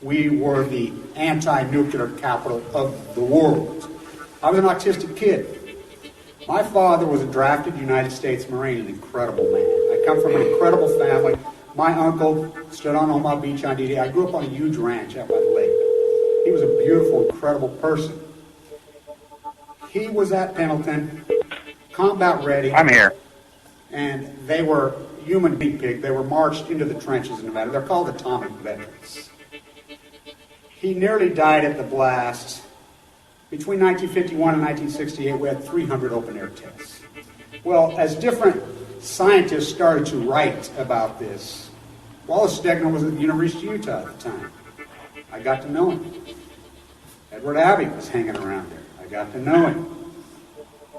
We were the anti-nuclear capital of the world. I was an autistic kid. My father was a drafted United States Marine, an incredible man. I come from an incredible family. My uncle stood on Omaha Beach on D-Day. I grew up on a huge ranch out by the lake. He was a beautiful, incredible person. He was at Pendleton, combat ready. I'm here. And they were human being pigs. They were marched into the trenches in Nevada. They're called atomic veterans. He nearly died at the blast. Between 1951 and 1968, we had 300 open-air tests. Well, as different scientists started to write about this, Wallace Stegner was at the University of Utah at the time. I got to know him. Edward Abbey was hanging around there. I got to know him.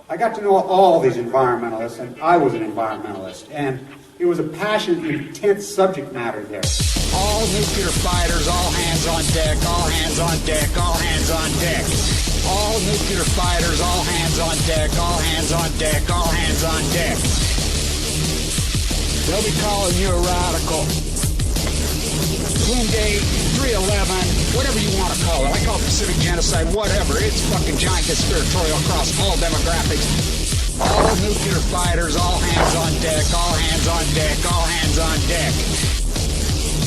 I got to know all these environmentalists, and I was an environmentalist. And it was a passionate, intense subject matter there. All nuclear fighters, all hands on deck, all hands on deck, all hands on deck. All nuclear fighters, all hands on deck, all hands on deck, all hands on deck. They'll be calling you a radical. Bloomgate, 311, whatever you want to call it. I call it Pacific genocide, whatever. It's fucking giant conspiratorial across all demographics. All nuclear fighters, all hands on deck, all hands on deck, all hands on deck.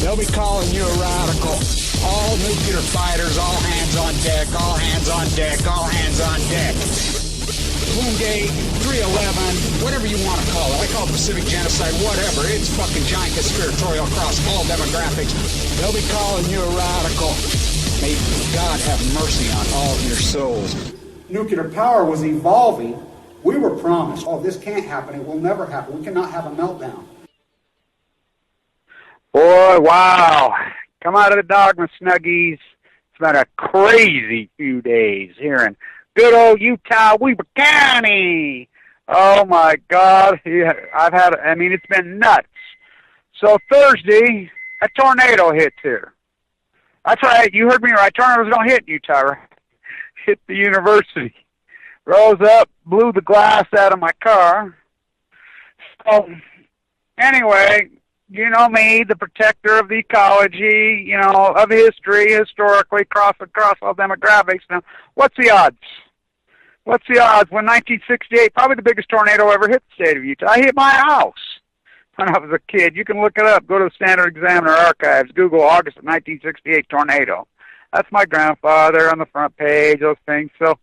They'll be calling you a radical. All nuclear fighters, all hands on deck, all hands on deck, all hands on deck. Bloomgate, 311, whatever you want to call it. I call it Pacific genocide, whatever. It's fucking giant conspiratorial across all demographics. They'll be calling you a radical. May God have mercy on all of your souls. Nuclear power was evolving. We were promised, oh, this can't happen. It will never happen. We cannot have a meltdown. Boy, wow. Come out of the dogma, Snuggies. It's been a crazy few days here in good old Utah, Weber County. Oh, my God. Yeah, it's been nuts. So Thursday, a tornado hits here. That's right. You heard me right. Tornadoes don't hit Utah, right? Hit the university. Rose up, blew the glass out of my car. So, anyway, you know me, the protector of the ecology, you know, of history, historically, across all demographics. Now, what's the odds? What's the odds when 1968, probably the biggest tornado ever hit the state of Utah, hit my house when I was a kid? You can look it up. Go to the Standard Examiner archives. Google August of 1968 tornado. That's my grandfather on the front page, those things. So,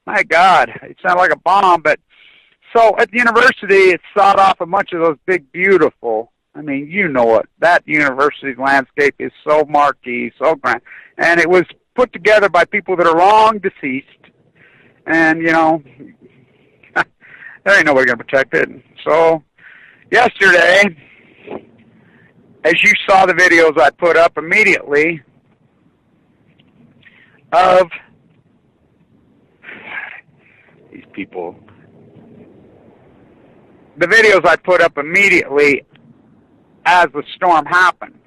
my God, it sounded like a bomb. But so at the university, it sawed off a bunch of those big, beautiful, I mean, you know it. That university's landscape is so marquee, so grand. And it was put together by people that are long deceased. And, you know, there ain't nobody going to protect it. So yesterday, as you saw the videos I put up immediately of these people, the videos I put up immediately as the storm happened,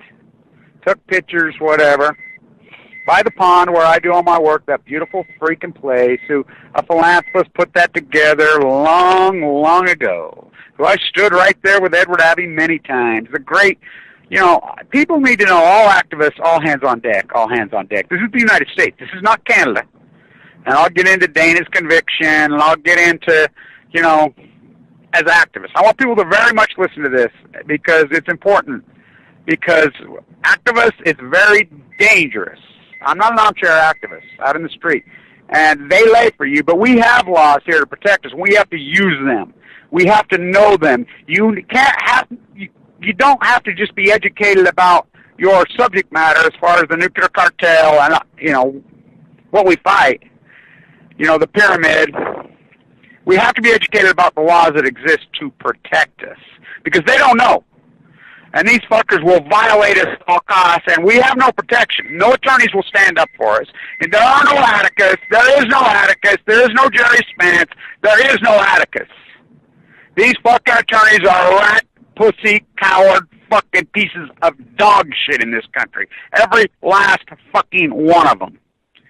took pictures, whatever, by the pond where I do all my work, that beautiful freaking place, who a philanthropist put that together long, long ago. So I stood right there with Edward Abbey many times. The great, you know, people need to know, all activists, all hands on deck, all hands on deck. This is the United States. This is not Canada. And I'll get into Dana's conviction, and I'll get into, you know, as activists. I want people to very much listen to this because it's important. Because activists, it's very dangerous. I'm not an armchair activist out in the street. And they lay for you, but we have laws here to protect us. We have to use them. We have to know them. You don't have to just be educated about your subject matter as far as the nuclear cartel and, you know, what we fight. You know, the pyramid. We have to be educated about the laws that exist to protect us because they don't know. And these fuckers will violate us at all costs, and we have no protection. No attorneys will stand up for us. And there are no Atticus. There is no Atticus. There is no Jerry Spence. There is no Atticus. These fucking attorneys are rat, pussy, coward, fucking pieces of dog shit in this country. Every last fucking one of them.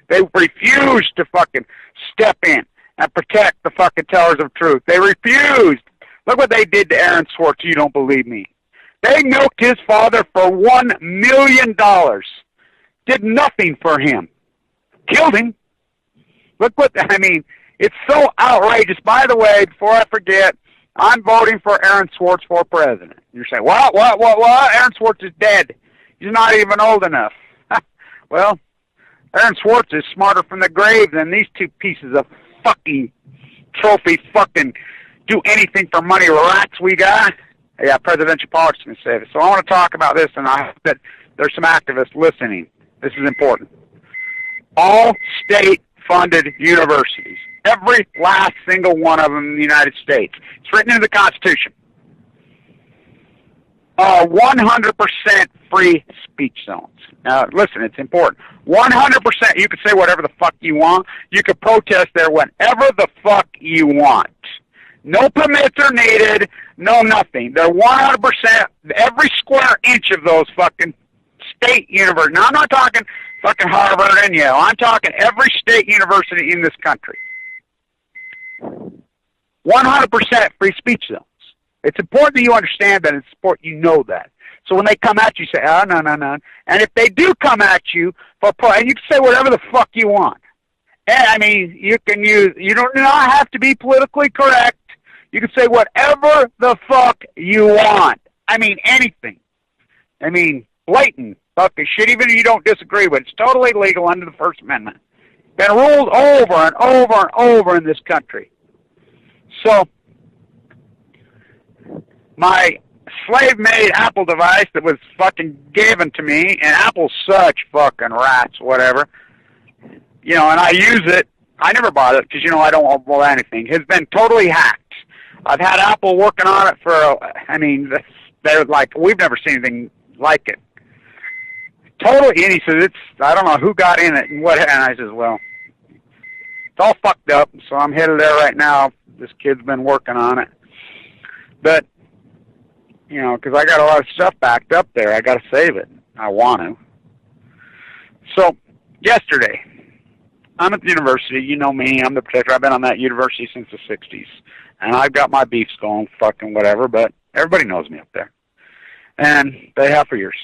They refuse to fucking step in and protect the fucking tellers of truth. They refused. Look what they did to Aaron Swartz. You don't believe me. They milked his father for $1 million. did nothing for him. Killed him. Look what, I mean, it's so outrageous. By the way, before I forget, I'm voting for Aaron Swartz for president. You're saying, what? Aaron Swartz is dead. He's not even old enough. Well, Aaron Swartz is smarter from the grave than these two pieces of fucking trophy fucking do anything for money rats we got. Yeah, presidential politics can save it. So I want to talk about this, and I hope that there's some activists listening. This is important. All state-funded universities, every last single one of them in the United States, it's written into the Constitution, 100% free speech zones. Now, listen, it's important. 100%, you can say whatever the fuck you want. You can protest there whenever the fuck you want. No permits are needed, no nothing. They're 100%, every square inch of those fucking state universities. Now, I'm not talking fucking Harvard and Yale. I'm talking every state university in this country. 100% free speech zones. It's important that you understand that. It's important you know that. So when they come at you, say, oh, no. And if they do come at you, and you can say whatever the fuck you want. And, I mean, you do not have to be politically correct. You can say whatever the fuck you want. I mean, anything. I mean, blatant fucking shit, even if you don't disagree with it. It's totally legal under the First Amendment. Been ruled over and over and over in this country. So, my slave-made Apple device that was fucking given to me, and Apple's such fucking rats, whatever, you know, and I use it. I never bought it because, you know, I don't want anything. Has been totally hacked. I've had Apple working on it for, I mean, they're like, we've never seen anything like it. Totally, and he says, I don't know who got in it and what, and I says, well, it's all fucked up, so I'm headed there right now. This kid's been working on it. But, you know, because I got a lot of stuff backed up there. I got to save it. I want to. So, yesterday, I'm at the university. You know me. I'm the protector. I've been on that university since the 60s. And I've got my beefs going, fucking whatever, but everybody knows me up there. And they have for years.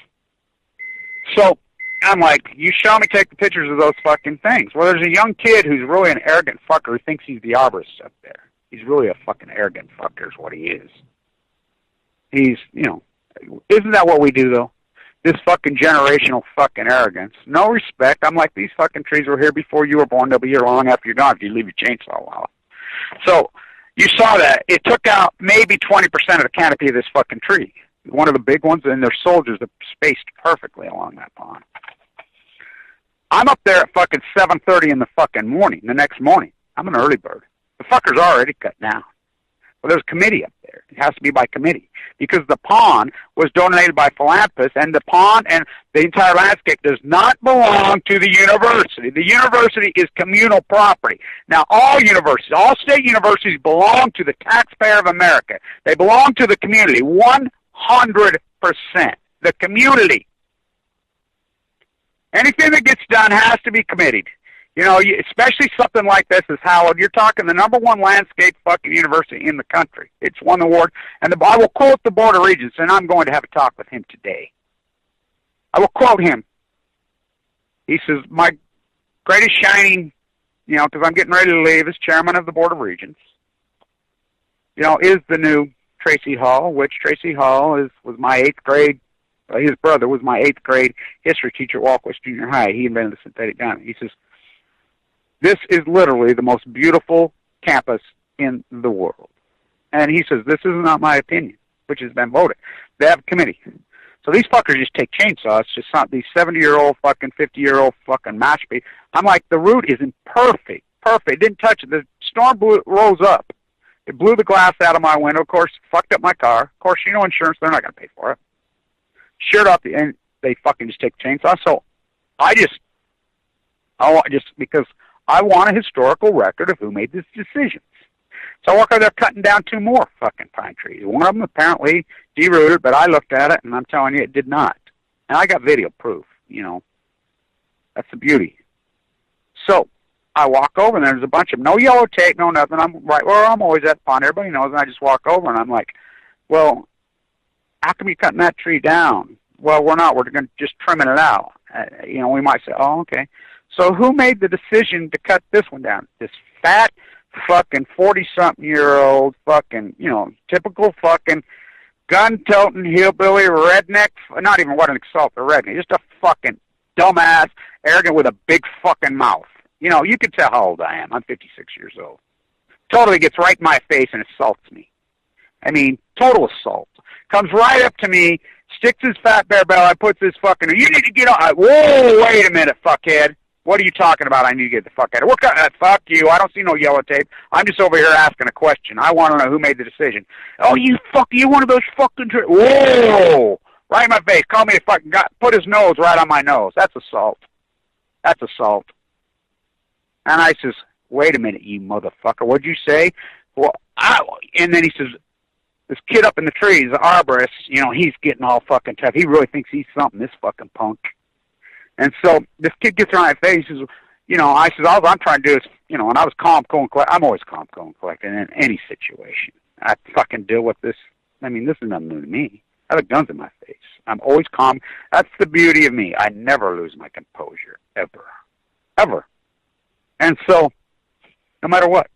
So, I'm like, you show me take the pictures of those fucking things. Well, there's a young kid who's really an arrogant fucker who thinks he's the arborist up there. He's really a fucking arrogant fucker is what he is. He's, you know, isn't that what we do, though? This fucking generational fucking arrogance. No respect. I'm like, these fucking trees were here before you were born. They'll be here long after you're gone if you leave your chainsaw while. So, you saw that. It took out maybe 20% of the canopy of this fucking tree. One of the big ones, and their soldiers that spaced perfectly along that pond. I'm up there at fucking 7:30 in the fucking morning, the next morning. I'm an early bird. The fucker's already cut down. Well, there's a committee up there. It has to be by committee. Because the pond was donated by philanthropists, and the pond and the entire landscape does not belong to the university. The university is communal property. Now, all universities, all state universities belong to the taxpayer of America. They belong to the community, 100%. The community. Anything that gets done has to be committed. You know, especially something like this is Howard. You're talking the #1 landscape fucking university in the country. It's won the award. And I will quote the Board of Regents, and I'm going to have a talk with him today. I will quote him. He says, my greatest shining, you know, because I'm getting ready to leave as chairman of the Board of Regents, you know, is the new Tracy Hall, which Tracy Hall was my 8th grade. His brother was my 8th grade history teacher at Walkwest Junior High. He invented the synthetic diamond. He says, this is literally the most beautiful campus in the world. And he says, this is not my opinion, which has been voted. They have a committee. So these fuckers just take chainsaws, just not these 70-year-old fucking 50-year-old fucking masterpiece. I'm like, the root isn't perfect. It didn't touch it. The storm rose up. It blew the glass out of my window, of course, fucked up my car. Of course, you know insurance, they're not going to pay for it. Sheared off and they fucking just take chainsaws. So because I want a historical record of who made these decisions. So I walk over there cutting down 2 more fucking pine trees. One of them apparently derooted, but I looked at it and I'm telling you it did not. And I got video proof, you know. That's the beauty. So I walk over and there's a bunch of no yellow tape, no nothing. I'm right where I'm always at the pond. Everybody knows. And I just walk over and I'm like, well, how come you're cutting that tree down? Well, we're not. We're going to just trimming it out. we might say, oh, okay. So who made the decision to cut this one down? This fat fucking 40-something-year-old fucking, typical fucking gun-toting hillbilly redneck, not even what an insult to redneck, just a fucking dumbass, arrogant with a big fucking mouth. You can tell how old I am. I'm 56 years old. Totally gets right in my face and assaults me. I mean, total assault. Comes right up to me, sticks his fat bear belly, puts his fucking, you need to get on. Whoa, wait a minute, fuckhead. What are you talking about? I need to get the fuck out of here. Fuck you. I don't see no yellow tape. I'm just over here asking a question. I want to know who made the decision. Oh, you one of those fucking... Whoa! Right in my face. Call me a fucking guy. Put his nose right on my nose. That's assault. That's assault. And I says, wait a minute, you motherfucker. What'd you say? Well, and then he says, this kid up in the trees, the arborist, he's getting all fucking tough. He really thinks he's something, this fucking punk. And so this kid gets on my face. He says, I says, all I'm trying to do is, and I was calm, cool, and collected. I'm always calm, cool, and collected in any situation. I fucking deal with this. I mean, this is nothing new to me. I have guns in my face. I'm always calm. That's the beauty of me. I never lose my composure, ever. Ever. And so, no matter what,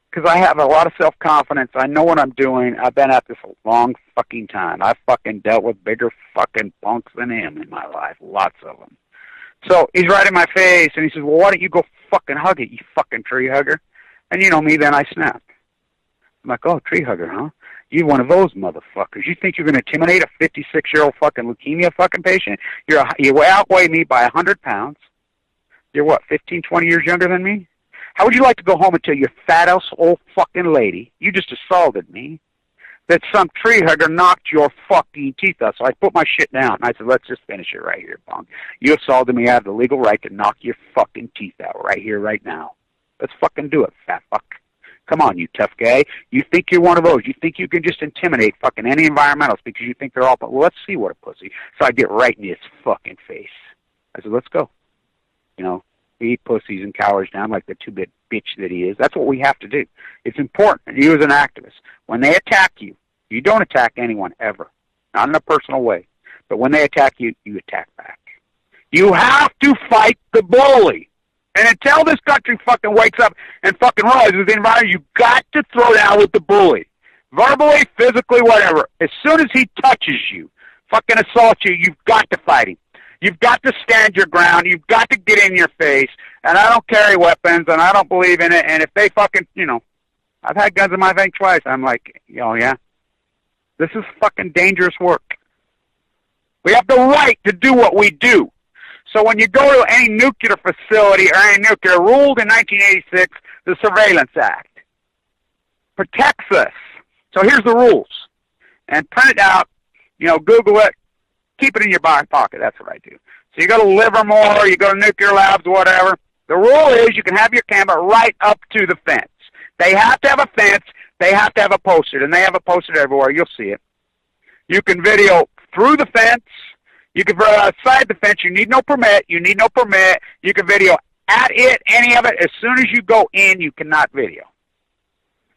because I have a lot of self-confidence. I know what I'm doing. I've been at this a long fucking time. I've fucking dealt with bigger fucking punks than him in my life. Lots of them. So he's right in my face, and he says, well, why don't you go fucking hug it, you fucking tree hugger? And you know me, then I snap. I'm like, oh, tree hugger, huh? You're one of those motherfuckers. You think you're going to intimidate a 56-year-old fucking leukemia fucking patient? You outweigh me by 100 pounds. You're what, 15, 20 years younger than me? How would you like to go home and tell your fat-ass old fucking lady, you just assaulted me, that some tree hugger knocked your fucking teeth out? So I put my shit down, and I said, let's just finish it right here, punk. You assaulted me. I have the legal right to knock your fucking teeth out right here, right now. Let's fucking do it, fat fuck. Come on, you tough guy. You think you're one of those. You think you can just intimidate fucking any environmentalists because you think they're all, well, let's see what a pussy. So I get right in his fucking face. I said, let's go. He pussies and cowards down like the two-bit bitch that he is. That's what we have to do. It's important. You as an activist, when they attack you, you don't attack anyone ever. Not in a personal way. But when they attack you, you attack back. You have to fight the bully. And until this country fucking wakes up and fucking realizes the environment, you got to throw down with the bully. Verbally, physically, whatever. As soon as he touches you, fucking assault you, you've got to fight him. You've got to stand your ground. You've got to get in your face. And I don't carry weapons, and I don't believe in it. And if they fucking, I've had guns in my face twice. I'm like, oh, yeah? This is fucking dangerous work. We have the right to do what we do. So when you go to any nuclear facility or any nuclear, ruled in 1986, the Surveillance Act protects us. So here's the rules. And print it out, Google it. Keep it in your back pocket. That's what I do. So you go to Livermore, you go to nuclear labs, whatever. The rule is you can have your camera right up to the fence. They have to have a fence. They have to have a posted, and they have it posted everywhere. You'll see it. You can video through the fence. You can video outside the fence. You need no permit. You can video at it, any of it. As soon as you go in, you cannot video.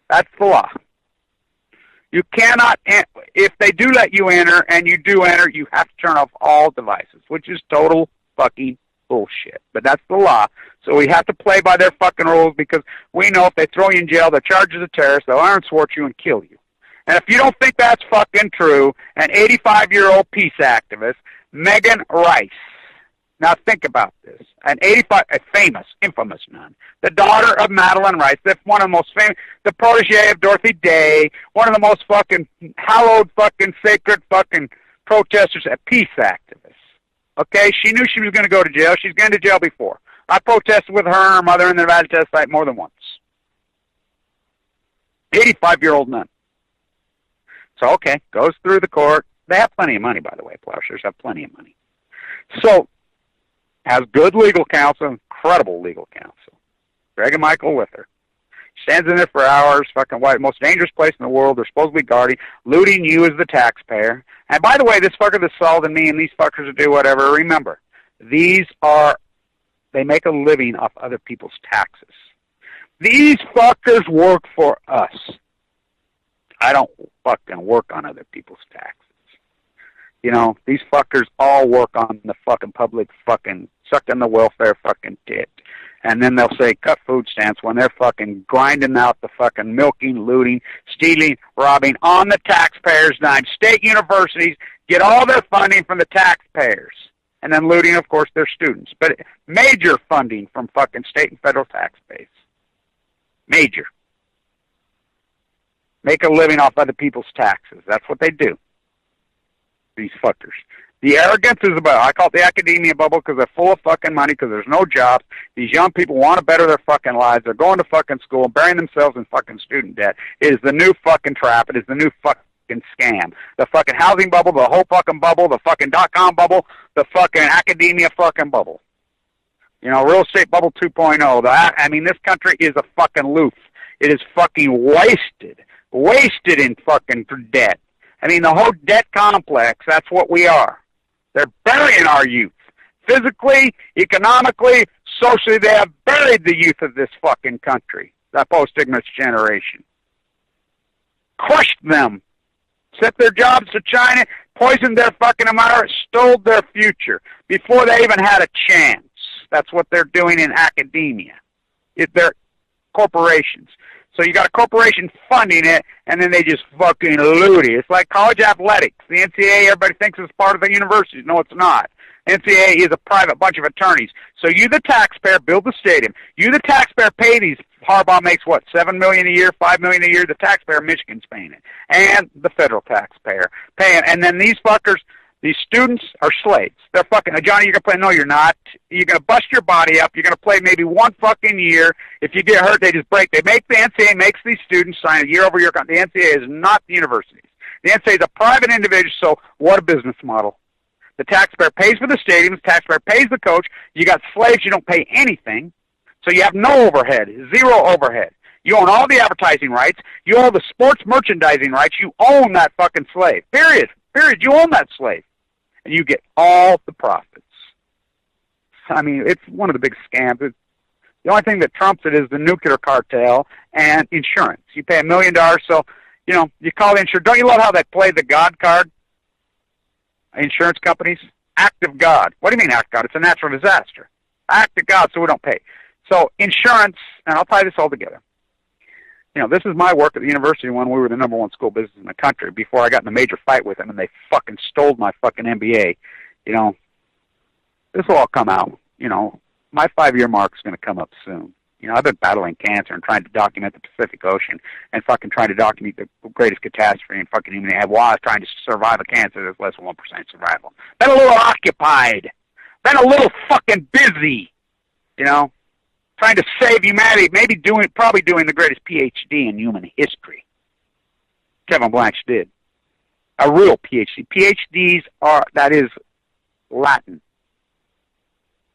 That's the law. You cannot, if they do let you enter, and you do enter, you have to turn off all devices, which is total fucking bullshit. But that's the law. So we have to play by their fucking rules because we know if they throw you in jail, they'll charge you as a terrorist, they'll iron sword you and kill you. And if you don't think that's fucking true, an 85-year-old peace activist, Megan Rice. Now think about this. A famous, infamous nun, the daughter of Madeline Rice, one of the most famous, the protege of Dorothy Day, one of the most fucking hallowed fucking sacred fucking protesters, a peace activist. Okay, she knew she was going to go to jail. She's gone to jail before. I protested with her and her mother in the Nevada test site more than once. 85-year-old nun. So, okay, goes through the court. They have plenty of money, by the way. Plowshares have plenty of money. So, has good legal counsel, incredible legal counsel. Greg and Michael with her. Stands in there for hours, fucking white, most dangerous place in the world. They're supposed to be guarding, looting you as the taxpayer. And by the way, this fucker that's assaulted me and these fuckers that do whatever, remember, they make a living off other people's taxes. These fuckers work for us. I don't fucking work on other people's taxes. You know, these fuckers all work on the fucking public fucking sucking the welfare fucking tit. And then they'll say cut food stamps when they're fucking grinding out the fucking milking, looting, stealing, robbing on the taxpayers' dime. State universities get all their funding from the taxpayers. And then looting, of course, their students. But major funding from fucking state and federal tax base. Major. Make a living off other people's taxes. That's what they do. These fuckers. The arrogance is about, I call it the academia bubble because they're full of fucking money because there's no jobs. These young people want to better their fucking lives. They're going to fucking school and burying themselves in fucking student debt. It is the new fucking trap. It is the new fucking scam. The fucking housing bubble, the whole fucking bubble, the fucking .com bubble, the fucking academia fucking bubble. You know, real estate bubble 2.0. I mean, this country is a fucking loof. It is fucking wasted. Wasted in fucking debt. I mean, the whole debt complex, that's what we are. They're burying our youth. Physically, economically, socially, they have buried the youth of this fucking country, that post-ignorance generation. Crushed them. Sent their jobs to China, poisoned their fucking America, stole their future before they even had a chance. That's what they're doing in academia. They're corporations. So you got a corporation funding it, and then they just fucking loot it. It's like college athletics. The NCAA, everybody thinks it's part of the universities. No, it's not. NCAA is a private bunch of attorneys. So you, the taxpayer, build the stadium. You, the taxpayer, pay these. Harbaugh makes what, $7 million a year, $5 million a year. The taxpayer, Michigan's paying it, and the federal taxpayer paying. And then these fuckers, these students are slaves. They're fucking, Johnny, you're going to play. No, you're not. You're going to bust your body up. You're going to play maybe one fucking year. If you get hurt, they just break. They make the NCAA makes these students sign a year-over-year contract. The NCAA is not the universities. The NCAA is a private individual, so what a business model. The taxpayer pays for the stadiums. The taxpayer pays the coach. You got slaves. You don't pay anything. So you have no overhead, zero overhead. You own all the advertising rights. You own the sports merchandising rights. You own that fucking slave. Period. Period. You own that slave. And you get all the profits. I mean, it's one of the big scams. The only thing that trumps it is the nuclear cartel and insurance. You pay $1 million, so, you know, you call the insurance. Don't you love how they play the God card? Insurance companies? Act of God. What do you mean act of God? It's a natural disaster. Act of God, so we don't pay. So insurance, and I'll tie this all together. You know, this is my work at the university when we were the #1 school business in the country before I got in a major fight with them and they fucking stole my fucking MBA. You know, this will all come out. You know, my 5-year mark is going to come up soon. You know, I've been battling cancer and trying to document the Pacific Ocean and fucking trying to document the greatest catastrophe in fucking humanity while I was trying to survive a cancer that's less than 1% survival. Been a little occupied. Been a little fucking busy. You know? Trying to save humanity, probably doing the greatest PhD in human history. Kevin Blanch did. A real PhD. PhDs that is Latin.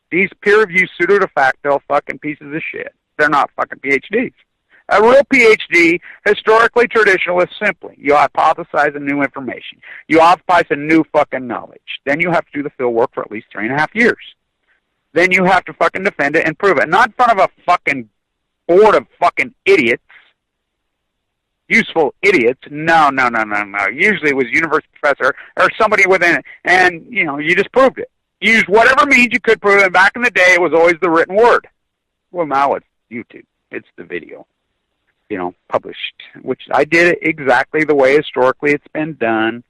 These peer-reviewed pseudo-de facto fucking pieces of shit. They're not fucking PhDs. A real PhD, historically traditional, is simply, you hypothesize a new information. You hypothesize a new fucking knowledge. Then you have to do the field work for at least 3.5 years. Then you have to fucking defend it and prove it. Not in front of a fucking board of fucking idiots. Useful idiots. No. Usually it was a university professor or somebody within it. And, you know, you just proved it. You used whatever means you could prove it. And back in the day, it was always the written word. Well, now it's YouTube. It's the video, you know, published. Which I did it exactly the way historically it's been done.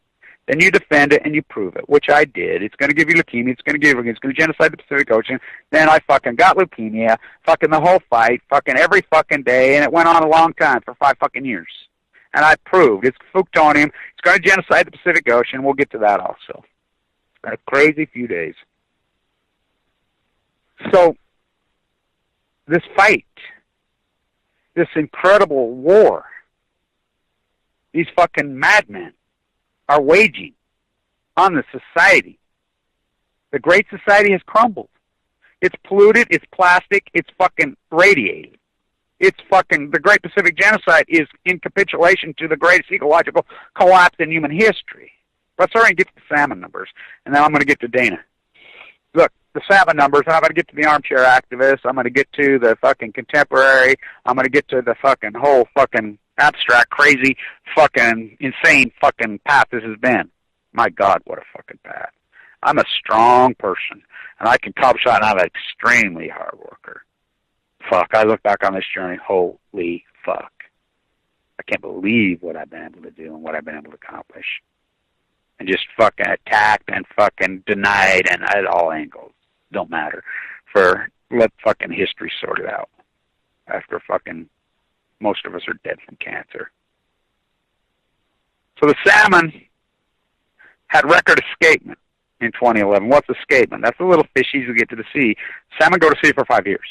Then you defend it and you prove it, which I did. It's going to give you leukemia. It's going to genocide the Pacific Ocean. Then I fucking got leukemia, fucking the whole fight, fucking every fucking day, and it went on a long time for 5 fucking years. And I proved it's plutonium. It's going to genocide the Pacific Ocean. We'll get to that also. It's been a crazy few days. So this fight, this incredible war, these fucking madmen are waging on the society. The Great Society has crumbled. It's polluted, it's plastic, it's fucking radiated. It's fucking, the Great Pacific Genocide is in capitulation to the greatest ecological collapse in human history. Let's already get to the salmon numbers, and then I'm going to get to Dana. Look, the salmon numbers, I'm going to get to the armchair activists, I'm going to get to the fucking contemporary, I'm going to get to the fucking whole fucking abstract, crazy, fucking, insane fucking path this has been. My God, what a fucking path. I'm a strong person, and I can cop shot, and I'm an extremely hard worker. Fuck, I look back on this journey, holy fuck. I can't believe what I've been able to do and what I've been able to accomplish. And just fucking attacked and fucking denied and at all angles. Don't matter. Let fucking history sort it out. After fucking most of us are dead from cancer. So the salmon had record escapement in 2011. What's escapement? That's the little fishies who get to the sea. Salmon go to sea for 5 years.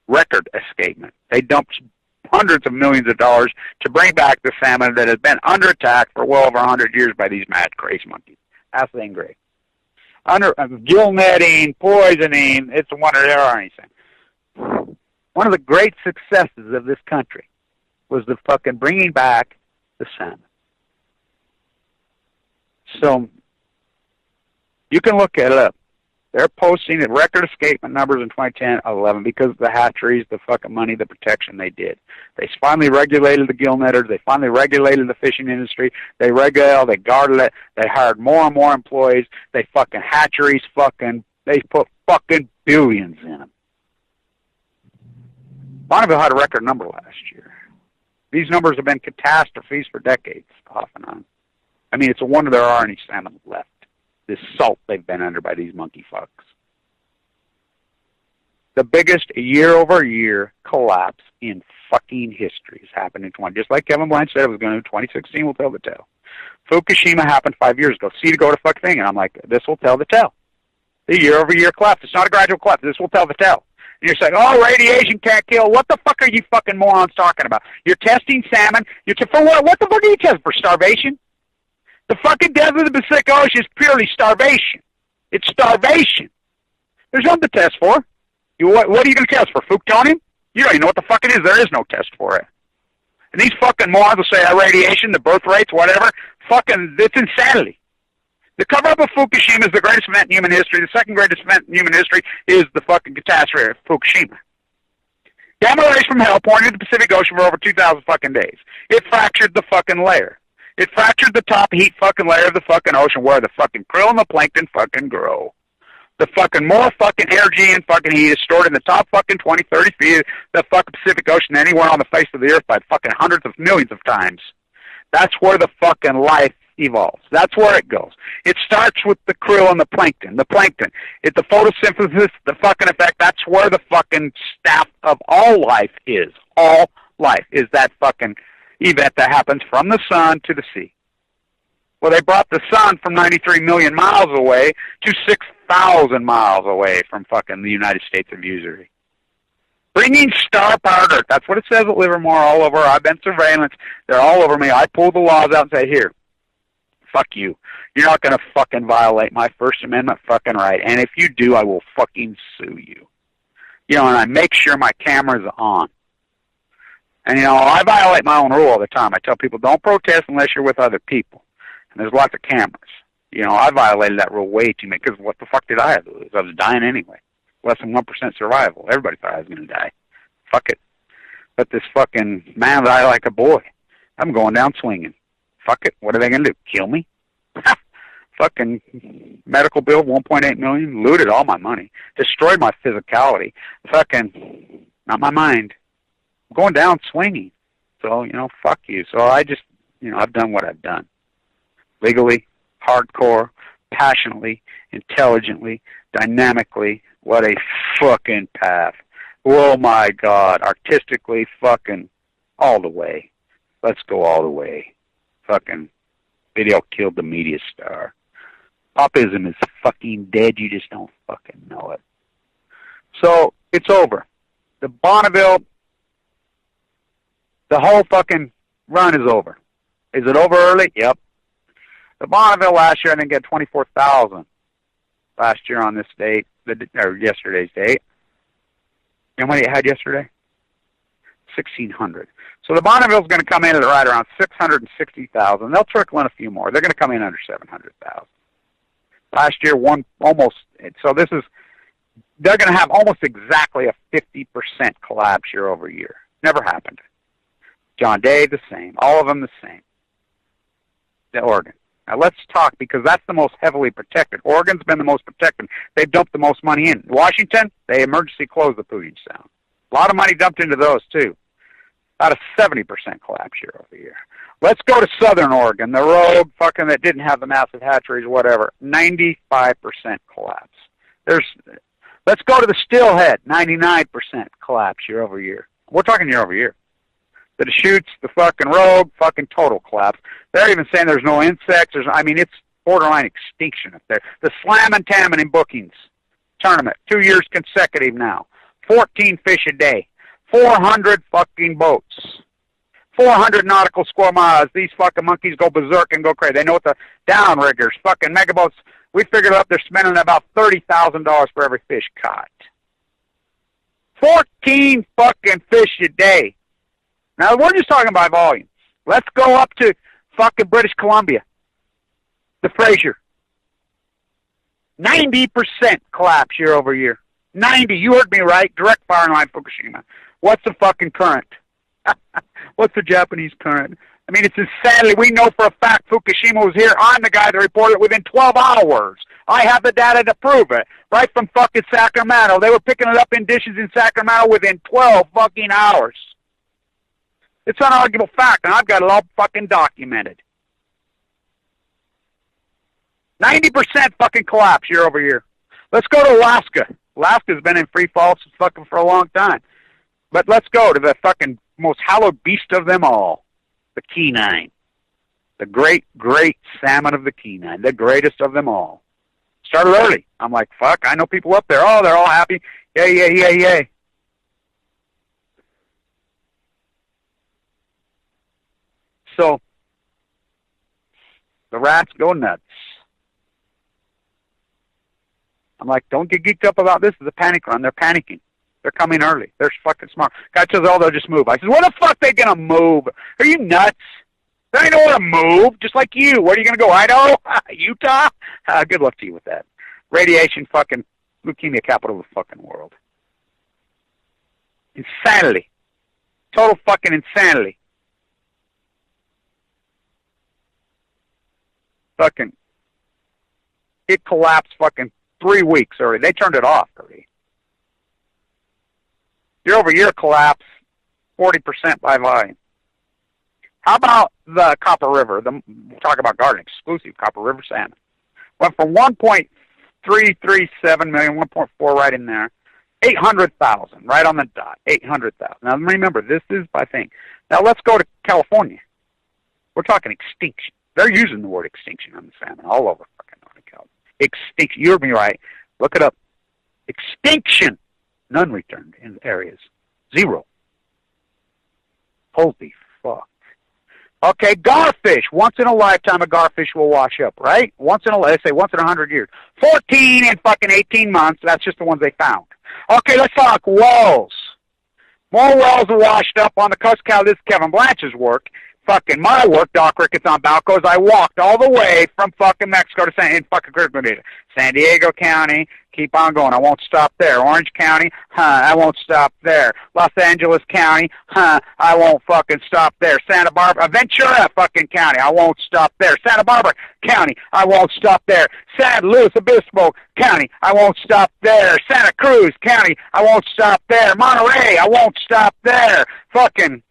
Record escapement. They dumped hundreds of millions of dollars to bring back the salmon that has been under attack for well over 100 years by these mad crazy monkeys. Ask the Gray. Under gill netting, poisoning, it's a wonder there are anything. One of the great successes of this country was the fucking bringing back the salmon. So you can look it up. They're posting at record escapement numbers in 2010, 11 because of the hatcheries, the fucking money, the protection they did. They finally regulated the gill netters. They finally regulated the fishing industry. They regulated, they guarded it. They hired more and more employees. They fucking hatcheries they put fucking billions in them. Bonneville had a record number last year. These numbers have been catastrophes for decades, off and on. I mean, it's a wonder there are any salmon left. This salt they've been under by these monkey fucks. The biggest year-over-year collapse in fucking history has happened in 20. Just like Kevin Blanch said it was going to, 2016 will tell the tale. Fukushima happened 5 years ago. See to go to fuck thing, and I'm like, this will tell the tale. The year-over-year collapse. It's not a gradual collapse. This will tell the tale. And you're saying, oh, radiation can't kill. What the fuck are you fucking morons talking about? You're testing salmon. For what? What the fuck are you testing? For starvation? The fucking death of the Pacific Ocean is purely starvation. It's starvation. There's nothing to test for. What are you going to test for? Plutonium? You don't even know what the fuck it is. There is no test for it. And these fucking morons will say radiation, the birth rates, whatever. Fucking, it's insanity. The cover-up of Fukushima is the greatest event in human history. The second greatest event in human history is the fucking catastrophe of Fukushima. Gamma rays from hell pouring into the Pacific Ocean for over 2,000 fucking days. It fractured the fucking layer. It fractured the top heat fucking layer of the fucking ocean where the fucking krill and the plankton fucking grow. The fucking more fucking energy and fucking heat is stored in the top fucking 20, 30 feet of the fucking Pacific Ocean anywhere on the face of the earth by fucking hundreds of millions of times. That's where the fucking life evolves. That's where it goes. It starts with the krill and the plankton. The plankton. It's the photosynthesis, the fucking effect. That's where the fucking staff of all life is. All life is that fucking event that happens from the sun to the sea. Well, they brought the sun from 93 million miles away to 6,000 miles away from fucking the United States of usury. Bringing star-powered Earth. That's what it says at Livermore all over. I've been surveillance. They're all over me. I pull the laws out and say, here, fuck you. You're not going to fucking violate my First Amendment fucking right. And if you do, I will fucking sue you. You know, and I make sure my camera's on. And, you know, I violate my own rule all the time. I tell people, don't protest unless you're with other people. And there's lots of cameras. You know, I violated that rule way too much, because what the fuck did I have to lose? I was dying anyway. Less than 1% survival. Everybody thought I was going to die. Fuck it. But this fucking man died like a boy. I'm going down swinging. Fuck it. What are they going to do? Kill me? Fucking medical bill, $1.8 million. Looted all my money. Destroyed my physicality. Fucking, not my mind. Going down swinging. So, you know, fuck you. So I just, you know, I've done what I've done. Legally, hardcore, passionately, intelligently, dynamically. What a fucking path. Oh my God. Artistically, fucking all the way. Let's go all the way. Fucking video killed the media star. Popism is fucking dead. You just don't fucking know it. So, it's over. The Bonneville, the whole fucking run is over. Is it over early? Yep. The Bonneville last year, I think, had 24,000 last year on this date, or yesterday's date. And what you had yesterday? 1,600. So the Bonneville's going to come in at right around 660,000. They'll trickle in a few more. They're going to come in under 700,000. Last year, so this is, they're going to have almost exactly a 50% collapse year over year. Never happened. John Day, the same. All of them the same. The Oregon. Now let's talk, because that's the most heavily protected. Oregon's been the most protected. They've dumped the most money in. Washington, they emergency closed the Puget Sound. A lot of money dumped into those too. About a 70% collapse year over year. Let's go to Southern Oregon, the road fucking that didn't have the massive hatcheries, whatever. 95% collapse. Let's go to the Steelhead, 99% collapse year over year. We're talking year over year. The Deschutes, the fucking road, fucking total collapse. They're even saying there's no insects. It's borderline extinction up there. The Slam and Salmon in bookings tournament, 2 years consecutive now. 14 fish a day. 400 fucking boats. 400 nautical square miles. These fucking monkeys go berserk and go crazy. They know what the downriggers, fucking megaboats. We figured out they're spending about $30,000 for every fish caught. 14 fucking fish a day. Now, we're just talking by volume. Let's go up to fucking British Columbia. The Fraser. 90% collapse year over year. 90. You heard me right. Direct firing line Fukushima. What's the fucking current? What's the Japanese current? I mean, it's insanity. We know for a fact Fukushima was here. I'm the guy that reported it within 12 hours. I have the data to prove it. Right from fucking Sacramento. They were picking it up in dishes in Sacramento within 12 fucking hours. It's an unarguable fact, and I've got it all fucking documented. 90% fucking collapse year over year. Let's go to Alaska. Alaska's been in free fall fucking for a long time. But let's go to the fucking most hallowed beast of them all, the Kenai. The great, great salmon of the Kenai, the greatest of them all. Started early. I'm like, fuck, I know people up there. Oh, they're all happy. Yay, yay, yay, yay. So, the rats go nuts. I'm like, don't get geeked up about this. It's a panic run. They're panicking. They're coming early. They're fucking smart. Guy says, oh, they'll just move. I says, where the fuck they gonna move? Are you nuts? They ain't know where to move, just like you. Where are you gonna go, Idaho? Utah? Good luck to you with that. Radiation fucking leukemia capital of the fucking world. Insanity. Total fucking insanity. Fucking, it collapsed fucking 3 weeks already. They turned it off already. Year over year collapse, 40% by volume. How about the Copper River? We'll talk about garden exclusive Copper River salmon. Went from 1.337 million, 1.4 right in there, 800,000 right on the dot, 800,000. Now remember, this is by thing. Now let's go to California. We're talking extinction. They're using the word extinction on the salmon all over fucking Northern California. Extinction. You heard me right. Look it up. Extinction. None returned in areas. 0. Holy fuck. Okay, garfish. Once in a lifetime, a garfish will wash up, right? Once in 100 years. 14 in fucking 18 months. That's just the ones they found. Okay, let's talk whales. More whales are washed up on the coast. This is Kevin Blanch's work. Fucking my work, Doc Ricketts on Balcos. I walked all the way from fucking Mexico to San Diego County. Keep on going. I won't stop there. Orange County, I won't stop there. Los Angeles County, I won't fucking stop there. Santa Barbara, Ventura fucking County, I won't stop there. Santa Barbara County, I won't stop there. San Luis Obispo County, I won't stop there. Santa Cruz County, I won't stop there. Monterey, I won't stop there. Fucking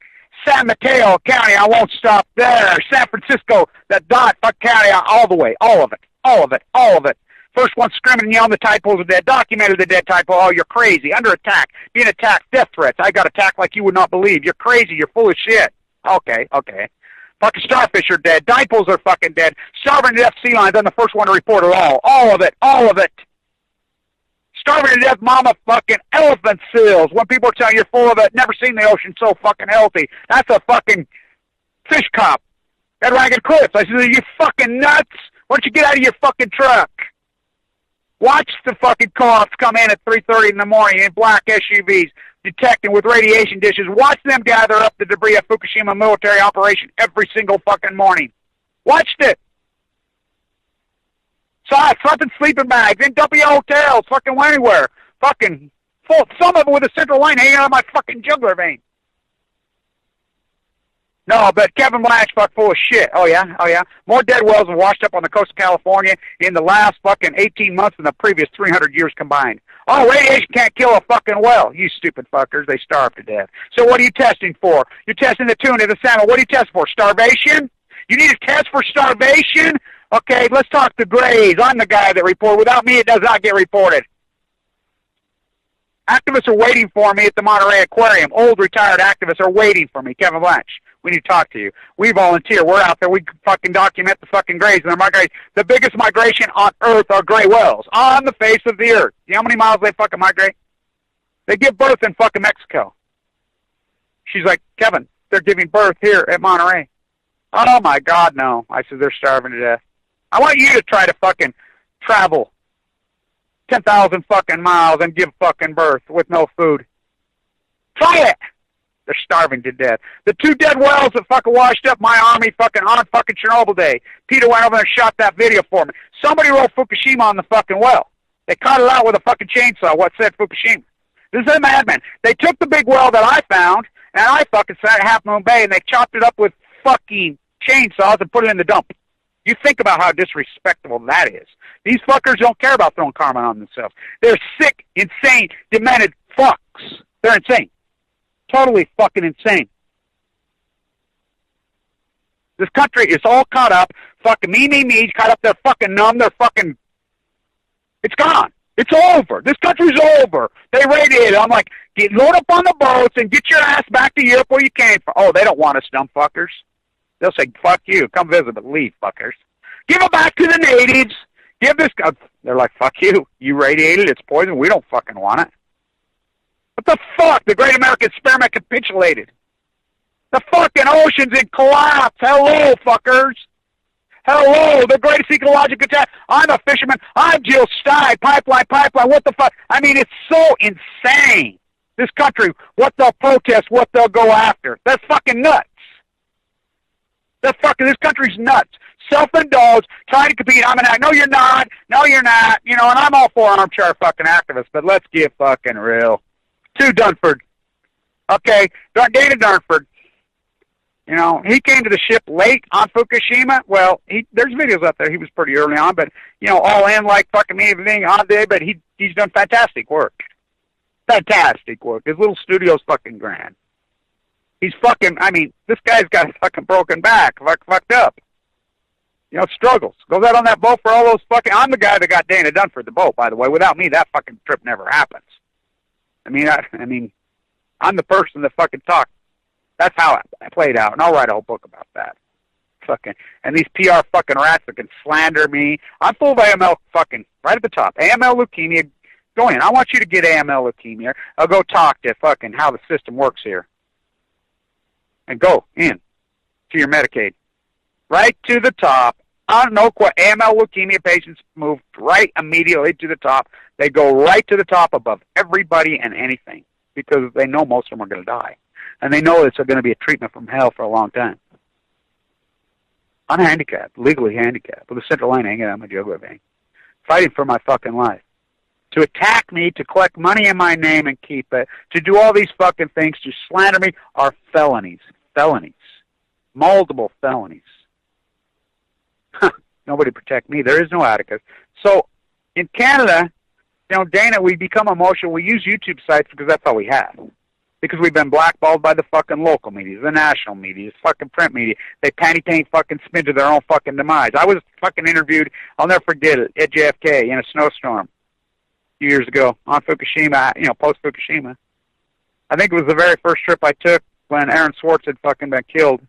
San Mateo County, I won't stop there. San Francisco, that dot, fuck county, all the way, all of it. First one screaming and yelling the typos are dead. Documented the dead typo. Oh, you're crazy. Under attack. Being attacked. Death threats. I got attacked like you would not believe. You're crazy. You're full of shit. Okay. Fucking starfish are dead. Dipos are fucking dead. Starving to death sea lions. I'm the first one to report it all. All of it. Starving to death mama fucking elephant seals. When people are telling you you're full of it, never seen the ocean so fucking healthy. That's a fucking fish cop at Ragged Cliffs. I said, are you fucking nuts? Why don't you get out of your fucking truck? Watch the fucking cops come in at 3:30 in the morning in black SUVs, detecting with radiation dishes. Watch them gather up the debris of Fukushima military operation every single fucking morning. Watched it. Saw it, slept in sleeping bags, in W hotels, fucking anywhere. Fucking full, some of it with a central line hanging out of my fucking jugular vein. No, but Kevin Blanch, fuck, full of shit. Oh, yeah? Oh, yeah? More dead wells have washed up on the coast of California in the last fucking 18 months than the previous 300 years combined. Oh, radiation can't kill a fucking well. You stupid fuckers. They starve to death. So what are you testing for? You're testing the tuna, the salmon. What are you testing for? Starvation? You need a test for starvation? Okay, let's talk to Grays. I'm the guy that reported. Without me, it does not get reported. Activists are waiting for me at the Monterey Aquarium. Old retired activists are waiting for me. Kevin Blanch, we need to talk to you. We volunteer. We're out there. We fucking document the fucking grays and their migration. The biggest migration on Earth are gray whales on the face of the Earth. You know how many miles they fucking migrate? They give birth in fucking Mexico. She's like, Kevin, they're giving birth here at Monterey. Oh, my God, no. I said, they're starving to death. I want you to try to fucking travel 10,000 fucking miles and give fucking birth with no food. Try it! They're starving to death. The 2 dead whales that fucking washed up my army fucking on fucking Chernobyl Day. Peter went over there and shot that video for me. Somebody wrote Fukushima on the fucking well. They cut it out with a fucking chainsaw, what said Fukushima. This is a madman. They took the big well that I found, and I fucking sat at Half Moon Bay, and they chopped it up with fucking chainsaws and put it in the dump. You think about how disrespectful that is. These fuckers don't care about throwing karma on themselves. They're sick, insane, demented fucks. They're insane. Totally fucking insane. This country is all caught up, fucking me, caught up, they're fucking numb, they're fucking, it's gone. It's over. This country's over. They radiated. I'm like, load up on the boats and get your ass back to Europe where you came from. Oh, they don't want us, dumb fuckers. They'll say, fuck you, come visit, but leave, fuckers. Give it back to the natives. Give this, they're like, fuck you. You radiated, it's poison, we don't fucking want it. What the fuck? The great American experiment capitulated. The fucking ocean's in collapse. Hello, fuckers. Hello, the greatest ecological attack. I'm a fisherman. I'm Jill Stein. Pipeline. What the fuck? I mean, it's so insane. This country, what they'll protest, what they'll go after. That's fucking nuts. This country's nuts. Self-indulged, trying to compete. I'm an act. No, you're not. No, you're not. You know, and I'm all for armchair fucking activists, but let's get fucking real. To Dunford. Okay, Dana Dunford. You know, he came to the ship late on Fukushima. Well, there's videos out there. He was pretty early on, but, you know, all in like fucking me, everything on day, but he's done fantastic work. Fantastic work. His little studio's fucking grand. He's fucking, I mean, this guy's got a fucking broken back, fucked up. You know, struggles. Goes out on that boat for all those fucking, I'm the guy that got Dana Dunford the boat, by the way. Without me, that fucking trip never happens. I mean, I'm the person that fucking talked. That's how it played out, and I'll write a whole book about that. Fucking, and these PR fucking rats that can slander me. I'm full of AML fucking, right at the top. AML leukemia, go in. I want you to get AML leukemia. I'll go talk to fucking how the system works here. And go in to your Medicaid. Right to the top. I don't know what AML leukemia patients move right immediately to the top. They go right to the top above everybody and anything because they know most of them are going to die. And they know it's going to be a treatment from hell for a long time. I'm handicapped, legally handicapped, with a central line hanging out of my jugular vein, fighting for my fucking life. To attack me, to collect money in my name and keep it, to do all these fucking things, to slander me, are felonies. Felonies. Multiple felonies. Nobody protect me. There is no Atticus. So, in Canada, you know, Dana, we become emotional. We use YouTube sites because that's all we have. Because we've been blackballed by the fucking local media, the national media, the fucking print media. They panty-tank fucking spin to their own fucking demise. I was fucking interviewed, I'll never forget it, at JFK in a snowstorm a few years ago on Fukushima, you know, post-Fukushima. I think it was the very first trip I took when Aaron Swartz had fucking been killed.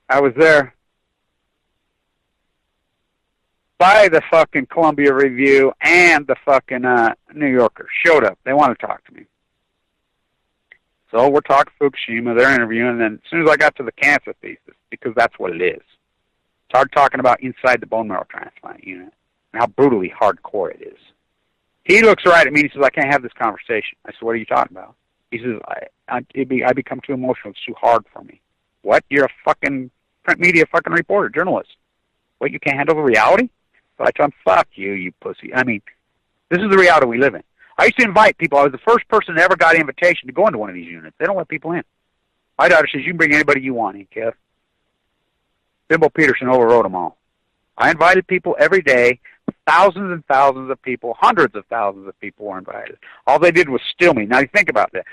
I was there. By the fucking Columbia Review and the fucking New Yorker showed up. They want to talk to me. So we're talking Fukushima, they're interviewing, and then as soon as I got to the cancer thesis, because that's what it is, started talking about inside the bone marrow transplant unit and how brutally hardcore it is. He looks right at me and he says, I can't have this conversation. I said, what are you talking about? He says, I become too emotional. It's too hard for me. What? You're a fucking print media fucking reporter, journalist. What, you can't handle the reality? So I told him, fuck you, you pussy. I mean, this is the reality we live in. I used to invite people. I was the first person that ever got an invitation to go into one of these units. They don't let people in. My daughter says, you can bring anybody you want in, Kev. Bimbo Peterson overrode them all. I invited people every day. Thousands and thousands of people, hundreds of thousands of people were invited. All they did was steal me. Now you think about that.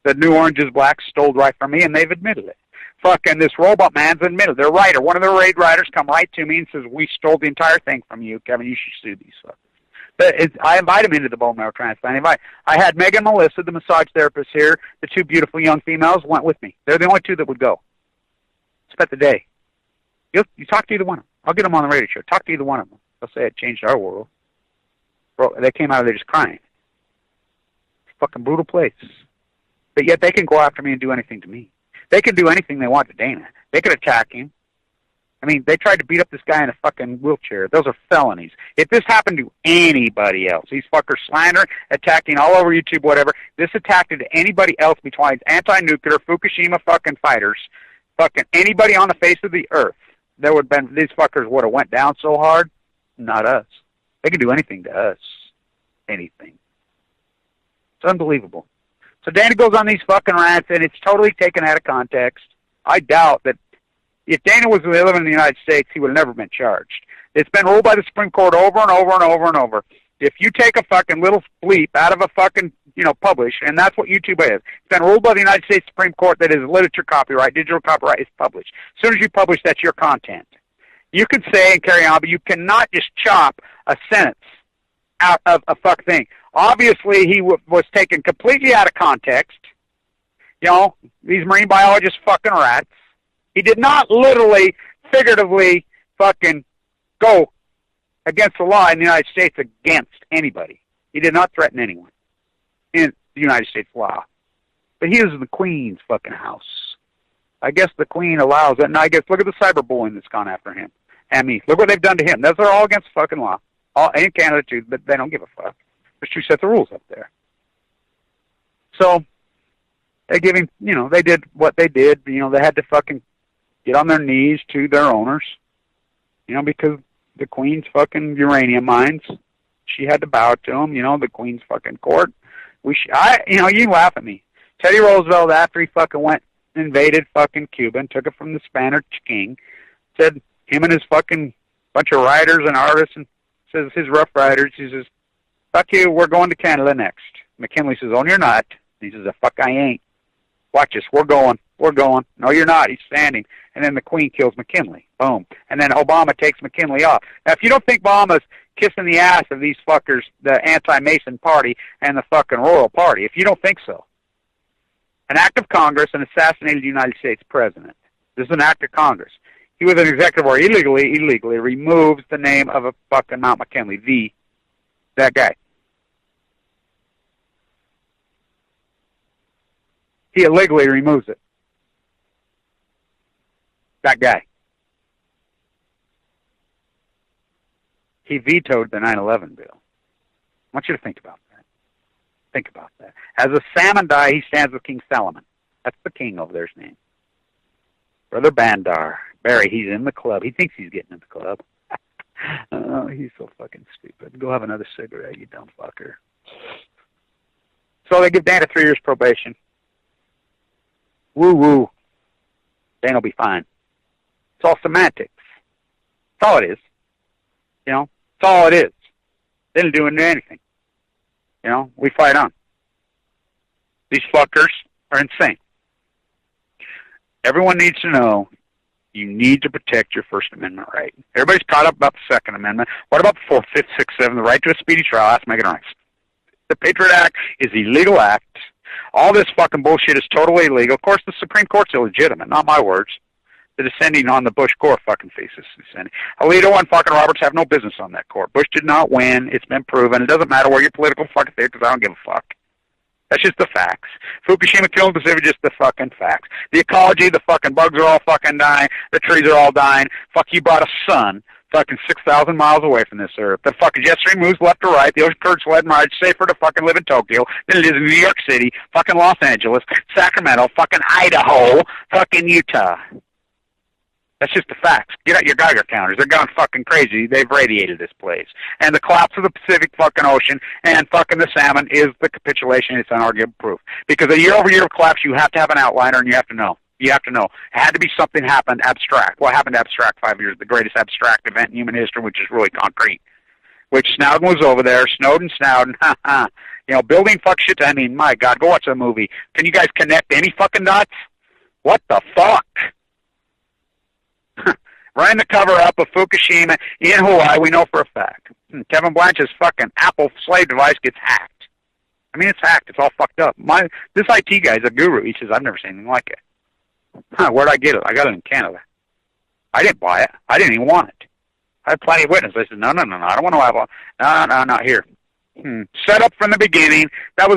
The New Orange is Black stole right from me, and they've admitted it. Fucking this Robot Man's admitted. Their writer, one of their raid writers, come right to me and says, "We stole the entire thing from you, Kevin. You should sue these fuckers." But I invite them into the bone marrow transplant. I had Megan and Melissa, the massage therapists here. The two beautiful young females went with me. They're the only two that would go. Spent the day. You talk to either one of them. I'll get them on the radio show. Talk to either one of them. They'll say it changed our world. Bro, they came out of there just crying. It's a fucking brutal place. But yet they can go after me and do anything to me. They can do anything they want to Dana. They could attack him. I mean, they tried to beat up this guy in a fucking wheelchair. Those are felonies. If this happened to anybody else, these fuckers slandering, attacking all over YouTube, whatever, this attacked to anybody else besides anti-nuclear, Fukushima fucking fighters, fucking anybody on the face of the earth, there would have been, these fuckers would have went down so hard. Not us. They can do anything to us. Anything. It's unbelievable. So Dana goes on these fucking rants, and it's totally taken out of context. I doubt that if Dana was living in the United States, he would have never been charged. It's been ruled by the Supreme Court over and over and over and over. If you take a fucking little bleep out of a fucking, publish, and that's what YouTube is. It's been ruled by the United States Supreme Court that is literature copyright, digital copyright is published. As soon as you publish, that's your content. You can say and carry on, but you cannot just chop a sentence out of a fuck thing. Obviously, he was taken completely out of context. These marine biologists fucking rats. He did not literally, figuratively fucking go against the law in the United States against anybody. He did not threaten anyone in the United States law. But he was in the Queen's fucking house. I guess the Queen allows it, and I guess look at the cyberbullying that's gone after him. And me. Look what they've done to him. Those are all against fucking law. All in Canada too, but they don't give a fuck. There's two sets of rules up there. So they give him, they did what they did. They had to fucking get on their knees to their owners, because the Queen's fucking uranium mines. She had to bow to them. The Queen's fucking court. You laugh at me. Teddy Roosevelt, after he fucking went and invaded fucking Cuba and took it from the Spanish king, said him and his fucking bunch of writers and artists, and says his Rough Riders, he says, "Fuck you, we're going to Canada next." McKinley says, "Oh, you're not." And he says, "Fuck, I ain't. Watch us, we're going. No, you're not." He's standing. And then the Queen kills McKinley. Boom. And then Obama takes McKinley off. Now, if you don't think Obama's kissing the ass of these fuckers, the anti-Mason party and the fucking Royal Party, if you don't think so, an act of Congress and assassinated the United States president. This is an act of Congress. He was an executive order illegally removes the name of a fucking Mount McKinley, that guy. He illegally removes it. That guy. He vetoed the 9/11 bill. I want you to think about that. Think about that. As a salmon die, he stands with King Solomon. That's the king over there's name. Brother Bandar. Barry, he's in the club. He thinks he's getting in the club. Oh, he's so fucking stupid. Go have another cigarette, you dumb fucker. So they give Dana 3 years probation. Woo-woo. Dana will be fine. It's all semantics. That's all it is. That's all it is. They didn't do anything. We fight on. These fuckers are insane. Everyone needs to know you need to protect your First Amendment right. Everybody's caught up about the Second Amendment. What about the 4th, 5th, 6th, 7th, the right to a speedy trial? Ask Megan Rice. The Patriot Act is a legal act. All this fucking bullshit is totally illegal. Of course, the Supreme Court's illegitimate, not my words. The descending on the Bush-Gore fucking thesis. Alito and fucking Roberts have no business on that court. Bush did not win. It's been proven. It doesn't matter where your political fucking theory, because I don't give a fuck. That's just the facts. Fukushima killed the Pacific, just the fucking facts. The ecology, the fucking bugs are all fucking dying. The trees are all dying. Fuck, you brought a sun fucking 6,000 miles away from this earth. The fucking jet stream moves left to right. The ocean currents led and right. It's safer to fucking live in Tokyo than it is in New York City, fucking Los Angeles, Sacramento, fucking Idaho, fucking Utah. That's just the facts. Get out your Geiger counters. They're gone fucking crazy. They've radiated this place. And the collapse of the Pacific fucking Ocean and fucking the salmon is the capitulation. It's unarguable proof. Because a year-over-year collapse, you have to have an outliner and you have to know. You have to know. It had to be something happened abstract. What happened abstract 5 years? The greatest abstract event in human history, which is really concrete. Which Snowden was over there. Snowden. Building fuck shit. I mean, my God, go watch the movie. Can you guys connect any fucking dots? What the fuck? Running the cover-up of Fukushima in Hawaii, we know for a fact. Kevin Blanch's fucking Apple slave device gets hacked. I mean, it's hacked. It's all fucked up. This IT guy's a guru. He says, I've never seen anything like it. Where'd I get it? I got it in Canada. I didn't buy it. I didn't even want it. I had plenty of witnesses. I said, no, I don't want to have one. No, not here. Set up from the beginning. That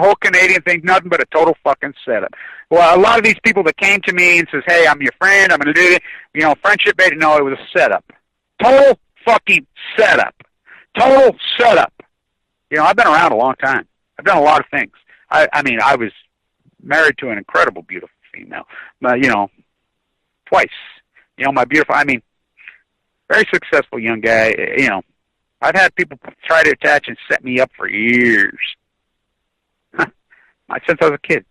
whole Canadian thing, nothing but a total fucking setup. Well, a lot of these people that came to me and says, hey, I'm your friend, I'm going to do it, friendship bait. No, it was a setup. Total fucking setup. Total setup. I've been around a long time. I've done a lot of things. I was married to an incredible, beautiful female. Twice. My beautiful, very successful young guy. I've had people try to attach and set me up for years. Since I was a kid.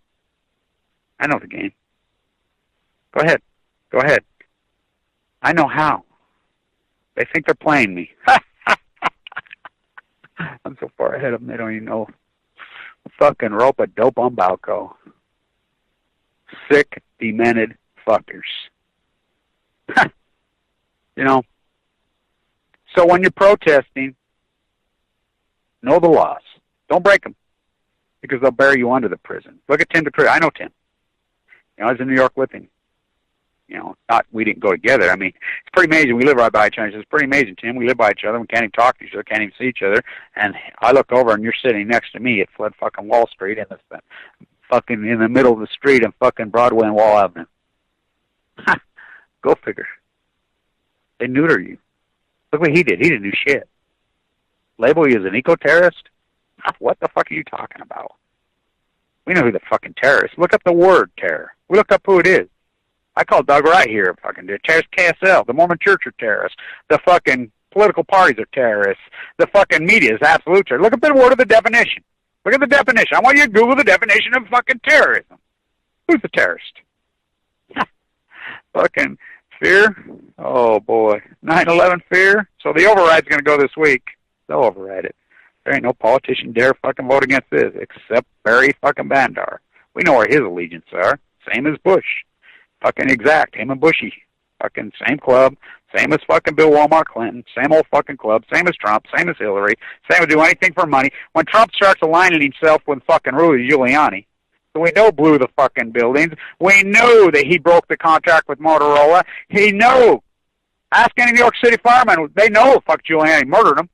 I know the game. Go ahead. I know how. They think they're playing me. I'm so far ahead of them, they don't even know. Fucking rope a dope on Balco. Sick, demented fuckers. So when you're protesting, know the laws. Don't break them, because they'll bury you under the prison. Look at Tim DeCruz. I know Tim. I was in New York with him. We didn't go together. It's pretty amazing. We live right by each other. It's pretty amazing, Tim. We live by each other. We can't even talk to each other. Can't even see each other. And I look over, and you're sitting next to me at Flood fucking Wall Street, in the middle of the street in fucking Broadway and Wall Avenue. Go figure. They neuter you. Look what he did. He didn't do shit. Label you as an eco-terrorist? What the fuck are you talking about? We know who the fucking terrorist. Look up the word terror. We look up who it is. I call Doug Wright here fucking terrorist. KSL, the Mormon Church are terrorists. The fucking political parties are terrorists. The fucking media is absolute terror. Look up the word of the definition. Look at the definition. I want you to Google the definition of fucking terrorism. Who's the terrorist? Fucking fear? Oh, boy. 9/11 fear? So the override's going to go this week. They'll override it. There ain't no politician dare fucking vote against this, except Barry fucking Bandar. We know where his allegiance are. Same as Bush. Fucking exact. Him and Bushy. Fucking same club. Same as fucking Bill Walmart Clinton. Same old fucking club. Same as Trump. Same as Hillary. Same as do anything for money. When Trump starts aligning himself with fucking Rudy Giuliani, so we know blew the fucking buildings. We know that he broke the contract with Motorola. He know. Ask any New York City firemen. They know fuck Giuliani murdered him.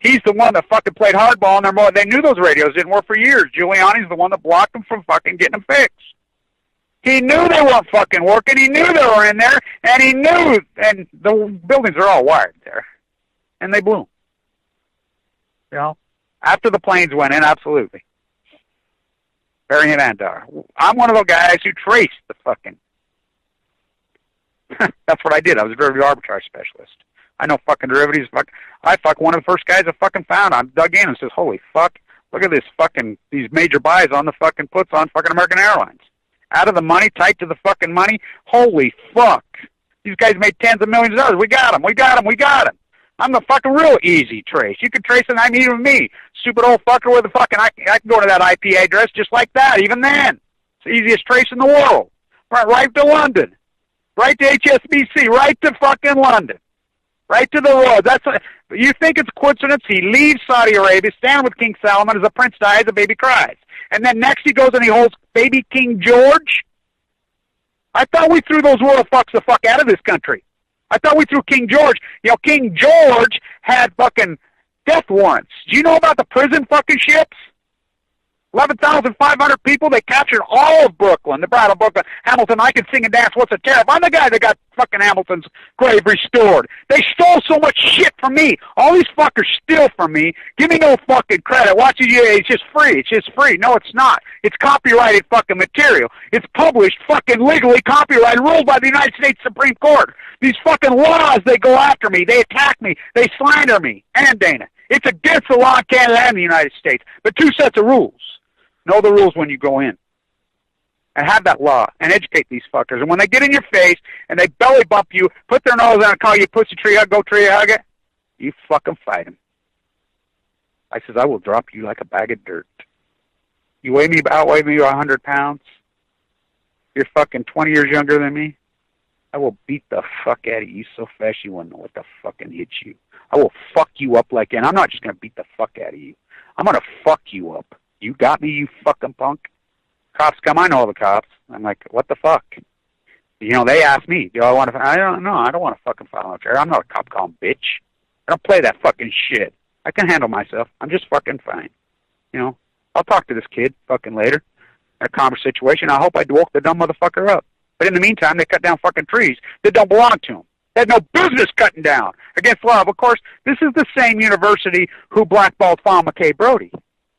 He's the one that fucking played hardball in their. They knew those radios didn't work for years. Giuliani's the one that blocked them from fucking getting them fixed. He knew they weren't fucking working. He knew they were in there, and he knew. And the buildings are all wired there, and they blew them. After the planes went in, absolutely. Barry Vandar. I'm one of those guys who traced the fucking. That's what I did. I was a derivative arbitrage specialist. I know fucking derivatives. I one of the first guys I fucking found. I dug in and says, holy fuck, look at this fucking, these major buys on the fucking puts on fucking American Airlines. Out of the money, tight to the fucking money. Holy fuck. These guys made tens of millions of dollars. We got them. I'm the fucking real easy trace. You can trace it, even me. Stupid old fucker with the fucking, I can go to that IP address just like that, even then. It's the easiest trace in the world. Right to London. Right to HSBC. Right to fucking London. Right to the road. You think it's a coincidence? He leaves Saudi Arabia, standing with King Salman as a prince dies, a baby cries. And then next he goes and he holds baby King George. I thought we threw those royal fucks the fuck out of this country. I thought we threw King George. King George had fucking death warrants. Do you know about the prison fucking ships? 11,500 people. They captured all of Brooklyn, the Brattle, Brooklyn, Hamilton. I can sing and dance. What's a tariff? I'm the guy that got fucking Hamilton's grave restored. They stole so much shit from me. All these fuckers steal from me. Give me no fucking credit. Watch it. It's just free. It's just free. No, it's not. It's copyrighted fucking material. It's published fucking legally copyrighted, ruled by the United States Supreme Court. These fucking laws, they go after me. They attack me. They slander me. And Dana. It's against the law in Canada and the United States. But two sets of rules. Know the rules when you go in. and have that law and educate these fuckers. And when they get in your face and they belly bump you, put their nose on and call you pussy tree hug, go tree hug it, you fucking fight them. I says, I will drop you like a bag of dirt. You outweigh me 100 pounds. You're fucking 20 years younger than me. I will beat the fuck out of you so fast you won't know what the fucking hit you. I will fuck you up like, and I'm not just going to beat the fuck out of you. I'm going to fuck you up. You got me, you fucking punk? Cops come, I know the cops. I'm like, what the fuck? You know, they ask me, do I want to, I don't know, I don't want to fucking file a chair. I'm not a cop calling bitch. I don't play that fucking shit. I can handle myself. I'm just fucking fine. You know, I'll talk to this kid fucking later. A conversation situation. I hope I woke the dumb motherfucker up. But in the meantime, they cut down fucking trees that don't belong to them. They had no business cutting down against law. Of course, this is the same university who blackballed Fawn McKay Brody.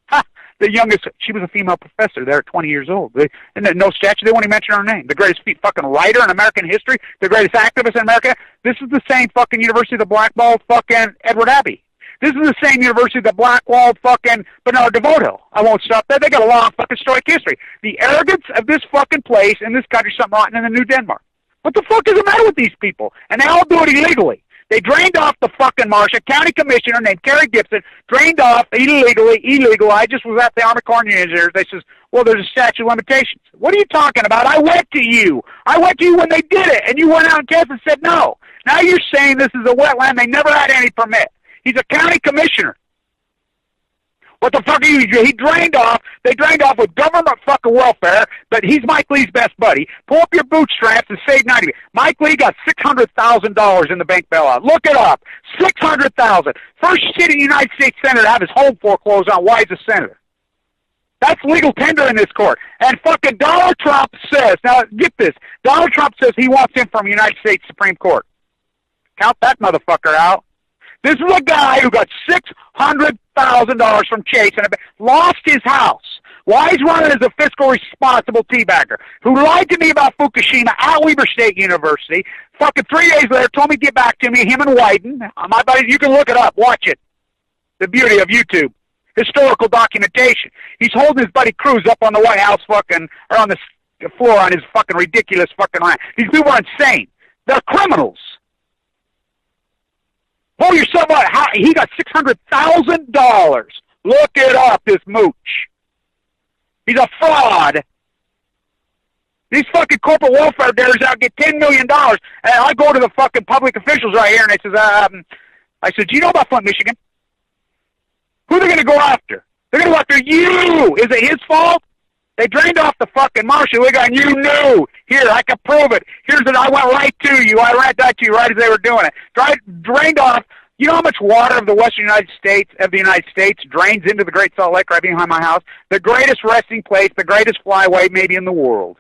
Ha! The youngest, she was a female professor there at 20 years old. And no statute, they won't even mention her name. The greatest fucking writer in American history, the greatest activist in America. This is the same fucking university that blackballed fucking Edward Abbey. This is the same university that blackwalled fucking Bernard DeVoto. I won't stop there. They got a long fucking stoic history. The arrogance of this fucking place in this country, something rotten in the New Denmark. What the fuck is the matter with these people? And they all do it illegally. They drained off the fucking marsh. A county commissioner named Kerry Gibson drained off illegal. I just was at the Army Corps of Engineers. They says, well, there's a statute of limitations. What are you talking about? I went to you. I went to you when they did it, and you went out and tested and said no. Now you're saying this is a wetland. They never had any permit. He's a county commissioner. What the fuck are you? He drained off. They drained off with government fucking welfare, but he's Mike Lee's best buddy. Pull up your bootstraps and save 90. Mike Lee got $600,000 in the bank bailout. Look it up. $600,000. First sitting United States senator to have his home foreclosed on. Why is a senator? That's legal tender in this court. And fucking Donald Trump says, now get this, Donald Trump says he wants him from United States Supreme Court. Count that motherfucker out. This is a guy who got $600,000 from Chase and lost his house. Why he's running as a fiscal responsible teabagger who lied to me about Fukushima at Weber State University. Fucking 3 days later told me to get back to me, him and Wyden. My buddies, you can look it up. Watch it. The beauty of YouTube. Historical documentation. He's holding his buddy Cruz up on the White House fucking, or on the floor on his fucking ridiculous fucking land. These people are insane. They're criminals. Pull yourself out. He got $600,000. Look it up, this mooch. He's a fraud. These fucking corporate welfare dares out get $10 million. And I go to the fucking public officials right here, and I said, do you know about Flint, Michigan? Who are they going to go after? They're going to go after you. Is it his fault? They drained off the fucking marshal, and you knew. Here, I can prove it. Here's it. I went right to you. I ran that to you right as they were doing it. Drained off. You know how much water of the western United States, drains into the Great Salt Lake right behind my house? The greatest resting place, the greatest flyway maybe in the world.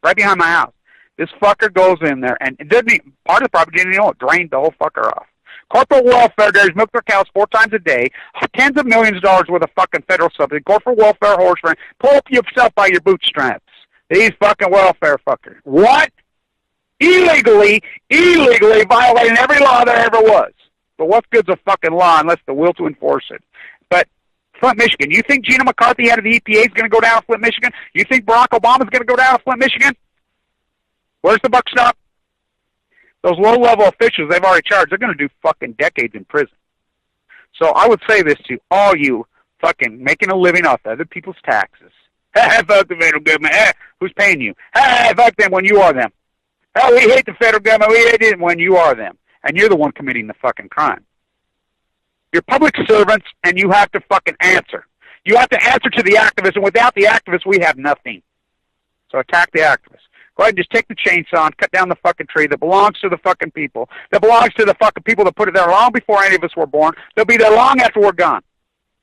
Right behind my house. This fucker goes in there, and it didn't even, part of the property didn't even know it. Drained the whole fucker off. Corporate welfare, there's milk their cows 4 times a day, tens of millions of dollars worth of fucking federal subsidy. Corporate welfare, horse rent, pull up yourself by your bootstraps. These fucking welfare fuckers. What? Illegally violating every law there ever was. But what good's a fucking law unless the will to enforce it? But Flint, Michigan, you think Gina McCarthy out of the EPA is going to go down to Flint, Michigan? You think Barack Obama is going to go down to Flint, Michigan? Where's the buck stop? Those low-level officials they've already charged, they're going to do fucking decades in prison. So I would say this to all you fucking making a living off other people's taxes. Hey, fuck the federal government. Hey, who's paying you? Hey, fuck them when you are them. Oh, we hate the federal government. We hate it when you are them. And you're the one committing the fucking crime. You're public servants, and you have to fucking answer. You have to answer to the activists, and without the activists, we have nothing. So attack the activists. Go ahead and just take the chainsaw and cut down the fucking tree that belongs to the fucking people. That belongs to the fucking people that put it there long before any of us were born. They'll be there long after we're gone.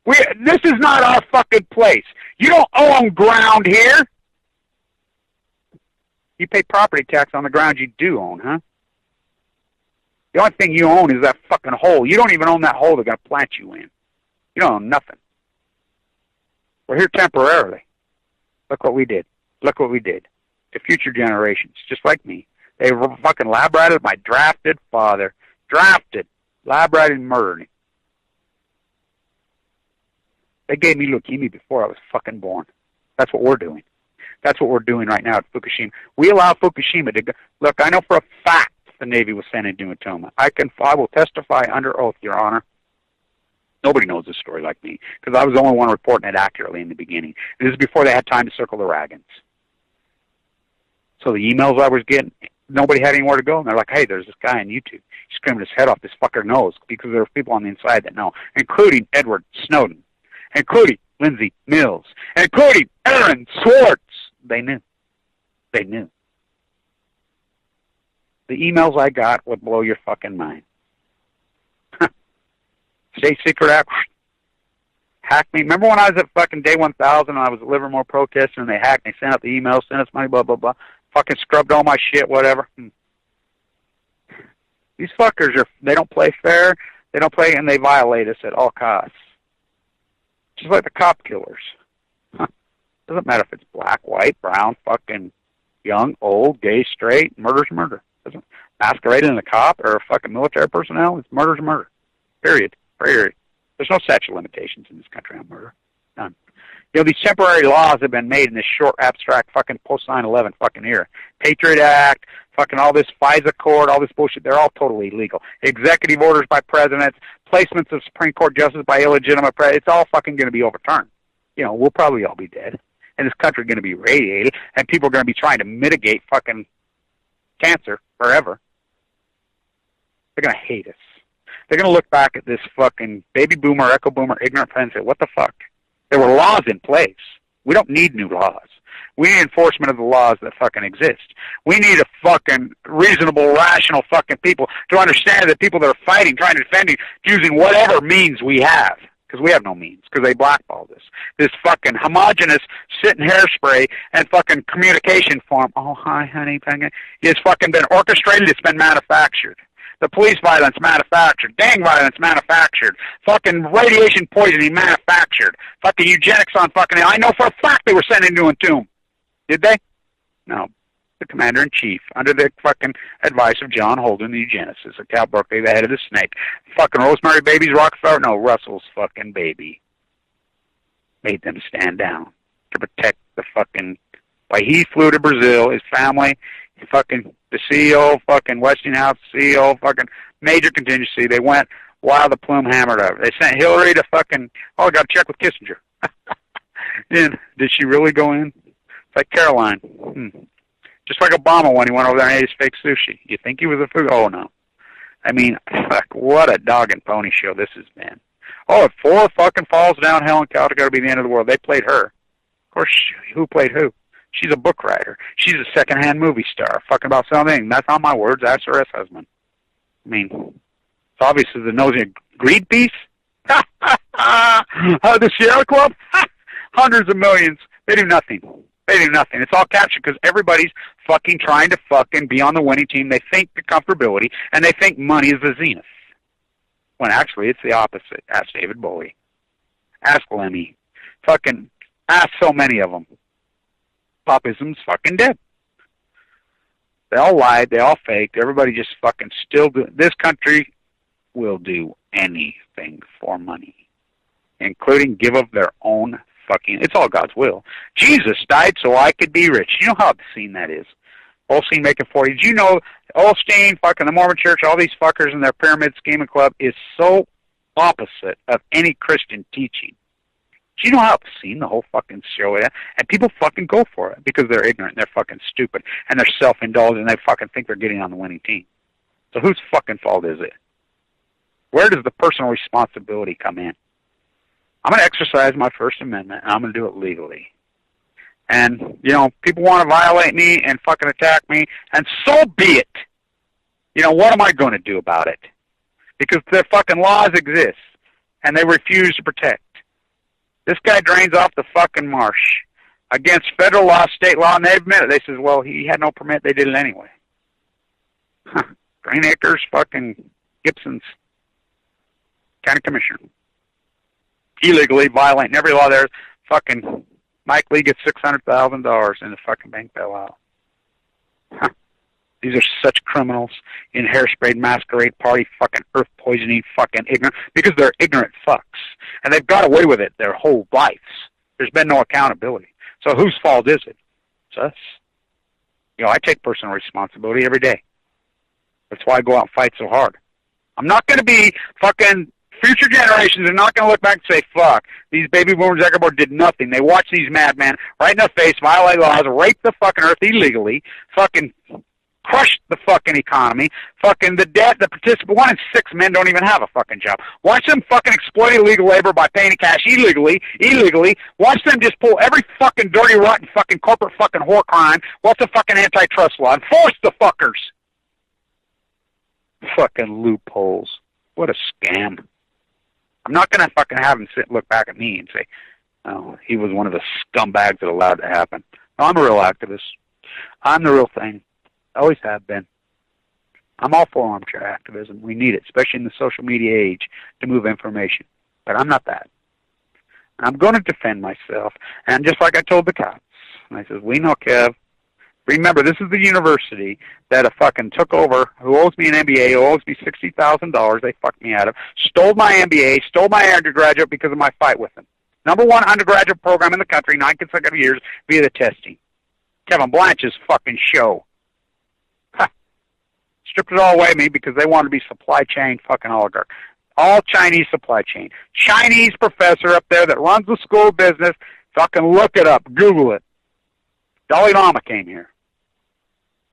This is not our fucking place. You don't own ground here. You pay property tax on the ground you do own, huh? The only thing you own is that fucking hole. You don't even own that hole they're going to plant you in. You don't own nothing. We're here temporarily. Look what we did. Look what we did to future generations, just like me. They were fucking lab-ratted my drafted father. Drafted. Lab-ratted and murdered him. They gave me leukemia before I was fucking born. That's what we're doing. That's what we're doing right now at Fukushima. We allow Fukushima to go. Look, I know for a fact the Navy was sending doom atonement. I will testify under oath, Your Honor. Nobody knows this story like me, because I was the only one reporting it accurately in the beginning. This is before they had time to circle the wagons. So the emails I was getting, nobody had anywhere to go, and they're like, hey, there's this guy on YouTube. He's screaming his head off. This fucker knows, because there are people on the inside that know, including Edward Snowden, including Lindsay Mills, including Aaron Swartz. They knew. They knew. The emails I got would blow your fucking mind. State Secret Act, hacked me. Remember when I was at fucking Day 1000 and I was at Livermore protesting and they hacked me, sent out the emails, sent us money, blah, blah, blah. Fucking scrubbed all my shit, whatever. These fuckers they don't play fair, they don't play, and they violate us at all costs. Just like the cop killers. Doesn't matter if it's black, white, brown, fucking young, old, gay, straight, murder's murder. Doesn't masquerading as a cop or a fucking military personnel, it's murder's murder. Period. Period. There's no statute of limitations in this country on murder. None. You know, these temporary laws have been made in this short, abstract, fucking post 9/11 fucking era. Patriot Act, fucking all this FISA court, all this bullshit, they're all totally illegal. Executive orders by presidents, placements of Supreme Court justices by illegitimate presidents, it's all fucking going to be overturned. You know, we'll probably all be dead. And this country is going to be radiated, and people are going to be trying to mitigate fucking cancer forever. They're going to hate us. They're going to look back at this fucking baby boomer, echo boomer, ignorant pen and say, what the fuck? There were laws in place. We don't need new laws. We need enforcement of the laws that fucking exist. We need a fucking reasonable, rational fucking people to understand that people that are fighting, trying to defend you, using whatever means we have, because we have no means, because they blackballed us. This fucking homogenous sit and hairspray and fucking communication form, oh, hi, honey, it's fucking been orchestrated, it's been manufactured. The police violence manufactured. Gang violence manufactured. Fucking radiation poisoning manufactured. Fucking eugenics on fucking... I know for a fact they were sending to Entomb. Did they? No. The commander-in-chief, under the fucking advice of John Holden, the eugenicist, of Cal Berkeley, the head of the snake. Fucking Rosemary Baby's Rockefeller? No, Russell's fucking baby. Made them stand down to protect the fucking... Why he flew to Brazil, his family, fucking... The CEO, fucking Westinghouse, CEO, fucking major contingency. They went while the plume hammered over. They sent Hillary to fucking, I got to check with Kissinger. Then, did she really go in? It's like Caroline. Just like Obama when he went over there and ate his fake sushi. You think he was a food? Oh, no. I mean, fuck, what a dog and pony show this has been. Oh, if 4 fucking falls down, Helen Keller got to be the end of the world. They played her. Of course, who played who? She's a book writer. She's a secondhand movie star. Fucking about something. That's not my words. That's her ex-husband. I mean, it's obviously the nosy greed piece. The Sierra Club? Hundreds of millions. They do nothing. They do nothing. It's all captured because everybody's fucking trying to fucking be on the winning team. They think the comfortability, and they think money is the zenith. When actually it's the opposite. Ask David Bowie. Ask Lemmy. Fucking ask so many of them. Popism's fucking dead. They all lied. They all faked. Everybody just fucking still do. This country will do anything for money, including give of their own fucking... It's all God's will. Jesus died so I could be rich. You know how obscene that is? Osteen making 40. Did you know Osteen, fucking the Mormon Church, all these fuckers and their pyramid scheming club is so opposite of any Christian teaching? Do you know how obscene the whole fucking show is? And people fucking go for it because they're ignorant, and they're fucking stupid, and they're self-indulgent, and they fucking think they're getting on the winning team. So whose fucking fault is it? Where does the personal responsibility come in? I'm going to exercise my First Amendment, and I'm going to do it legally. And, you know, people want to violate me and fucking attack me, and so be it. You know, what am I going to do about it? Because the fucking laws exist, and they refuse to protect. This guy drains off the fucking marsh against federal law, state law, and they admit it. They says, well, he had no permit. They did it anyway. Green Acres, fucking Gibson's county commissioner. Illegally violating every law there. Fucking Mike Lee gets $600,000 in the fucking bank bailout. These are such criminals in hair-sprayed masquerade party, fucking earth-poisoning, fucking ignorant, because they're ignorant fucks. And they've got away with it their whole lives. There's been no accountability. So whose fault is it? It's us. You know, I take personal responsibility every day. That's why I go out and fight so hard. I'm not going to be fucking, future generations are not going to look back and say, fuck, these baby boomers did nothing. They watch these madmen right in the face, violate laws, rape the fucking earth illegally, fucking crush the fucking economy, fucking the debt, the participant, 1 in 6 men don't even have a fucking job. Watch them fucking exploit illegal labor by paying cash illegally. Watch them just pull every fucking dirty, rotten fucking corporate fucking whore crime. What's the fucking antitrust law? Enforce the fuckers. Fucking loopholes. What a scam. I'm not going to fucking have him look back at me and say, oh, he was one of the scumbags that allowed it to happen. No, I'm a real activist. I'm the real thing. I always have been. I'm all for armchair activism. We need it, especially in the social media age, to move information. But I'm not that. I'm going to defend myself. And just like I told the cops, and I said, we know, Kev, remember, this is the university that fucking took over, who owes me an MBA, who owes me $60,000. They fucked me out of. Stole my MBA, stole my undergraduate because of my fight with them. #1 undergraduate program in the country, 9 consecutive years via the testing. Kevin Blanch's fucking show. Stripped it all away me because they wanted to be supply chain fucking oligarch. All Chinese supply chain. Chinese professor up there that runs the school business. Fucking look it up. Google it. Dalai Lama came here.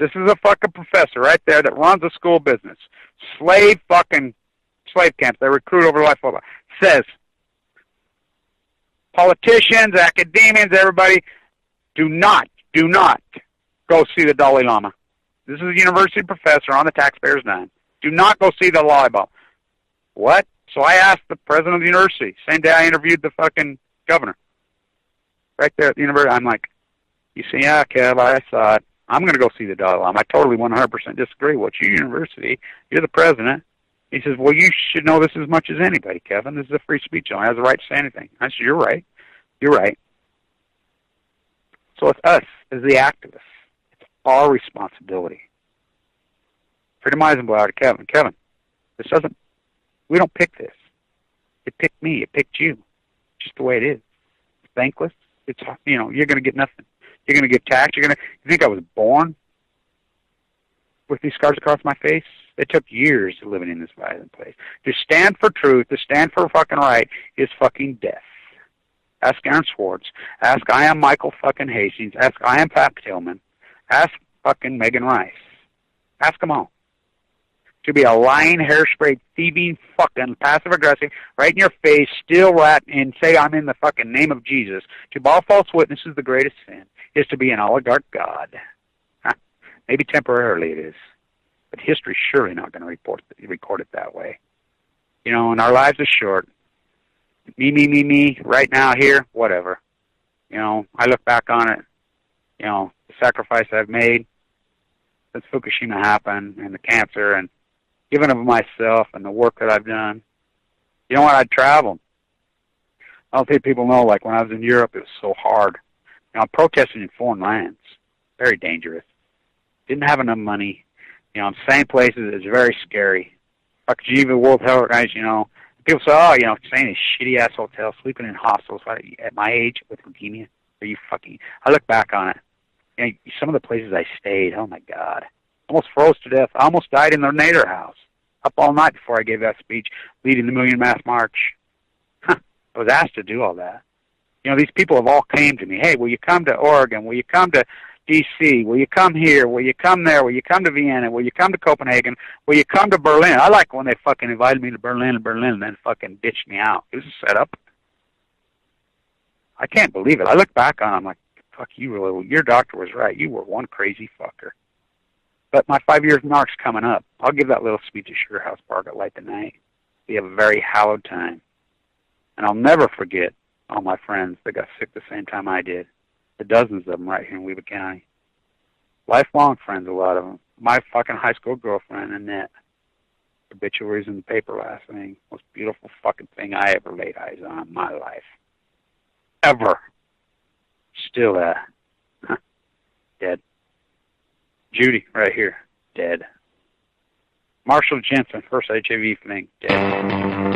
This is a fucking professor right there that runs a school business. Slave camps. They recruit over life. Says, politicians, academians, everybody, do not go see the Dalai Lama. This is a university professor on the taxpayer's dime. Do not go see the Dalai Lama. What? So I asked the president of the university, same day I interviewed the fucking governor. Right there at the university, I'm like, you see, yeah, Kev, I saw it. I'm going to go see the Dalai Lama. I totally 100% disagree. What's your university? You're the president. He says, well, you should know this as much as anybody, Kevin. This is a free speech zone. I have the right to say anything. I said, you're right. You're right. So it's us as the activists. Our responsibility. Freedom Eisenblower to Kevin. Kevin, we don't pick this. It picked me. It picked you. It's just the way it is. It's thankless. It's, you're going to get nothing. You're going to get taxed. You think I was born with these scars across my face? It took years of living in this violent place. To stand for truth, to stand for fucking right, is fucking death. Ask Aaron Swartz. Ask I am Michael fucking Hastings. Ask I am Pat Tillman. Ask fucking Megan Rice. Ask them all. To be a lying, hairspray, thieving, fucking passive-aggressive, right in your face, still rat, and say I'm in the fucking name of Jesus. To all false witnesses, the greatest sin is to be an oligarch god. Maybe temporarily it is, but history's surely not going to record it that way. And our lives are short. Me, right now, here, whatever. I look back on it, the sacrifice I've made since Fukushima happened and the cancer and giving of myself and the work that I've done. You know what? I'd travel. I don't think people know, like when I was in Europe, it was so hard. I'm protesting in foreign lands. Very dangerous. Didn't have enough money. In same places, it's very scary. Like Geneva World Health Organization, people say, staying in shitty ass hotels, sleeping in hostels at my age with leukemia. Are you fucking? I look back on it. Some of the places I stayed, oh my God. Almost froze to death. I almost died in the Nader house. Up all night before I gave that speech leading the Million Mass March. I was asked to do all that. These people have all came to me. Hey, will you come to Oregon? Will you come to D.C.? Will you come here? Will you come there? Will you come to Vienna? Will you come to Copenhagen? Will you come to Berlin? I like when they fucking invited me to Berlin and then fucking ditched me out. It was a setup. I can't believe it. I look back on it, I'm like, fuck you, your doctor was right. You were one crazy fucker. But my 5 years in NARC's coming up. I'll give that little speech at Sugar House Park at Light the Night. Be a very hallowed time. And I'll never forget all my friends that got sick the same time I did. The dozens of them right here in Weaver County. Lifelong friends, a lot of them. My fucking high school girlfriend, Annette. Obituaries in the paper last thing. Most beautiful fucking thing I ever laid eyes on in my life. Ever. Still dead. Judy, right here, dead. Marshall Jensen, first HIV thing, dead.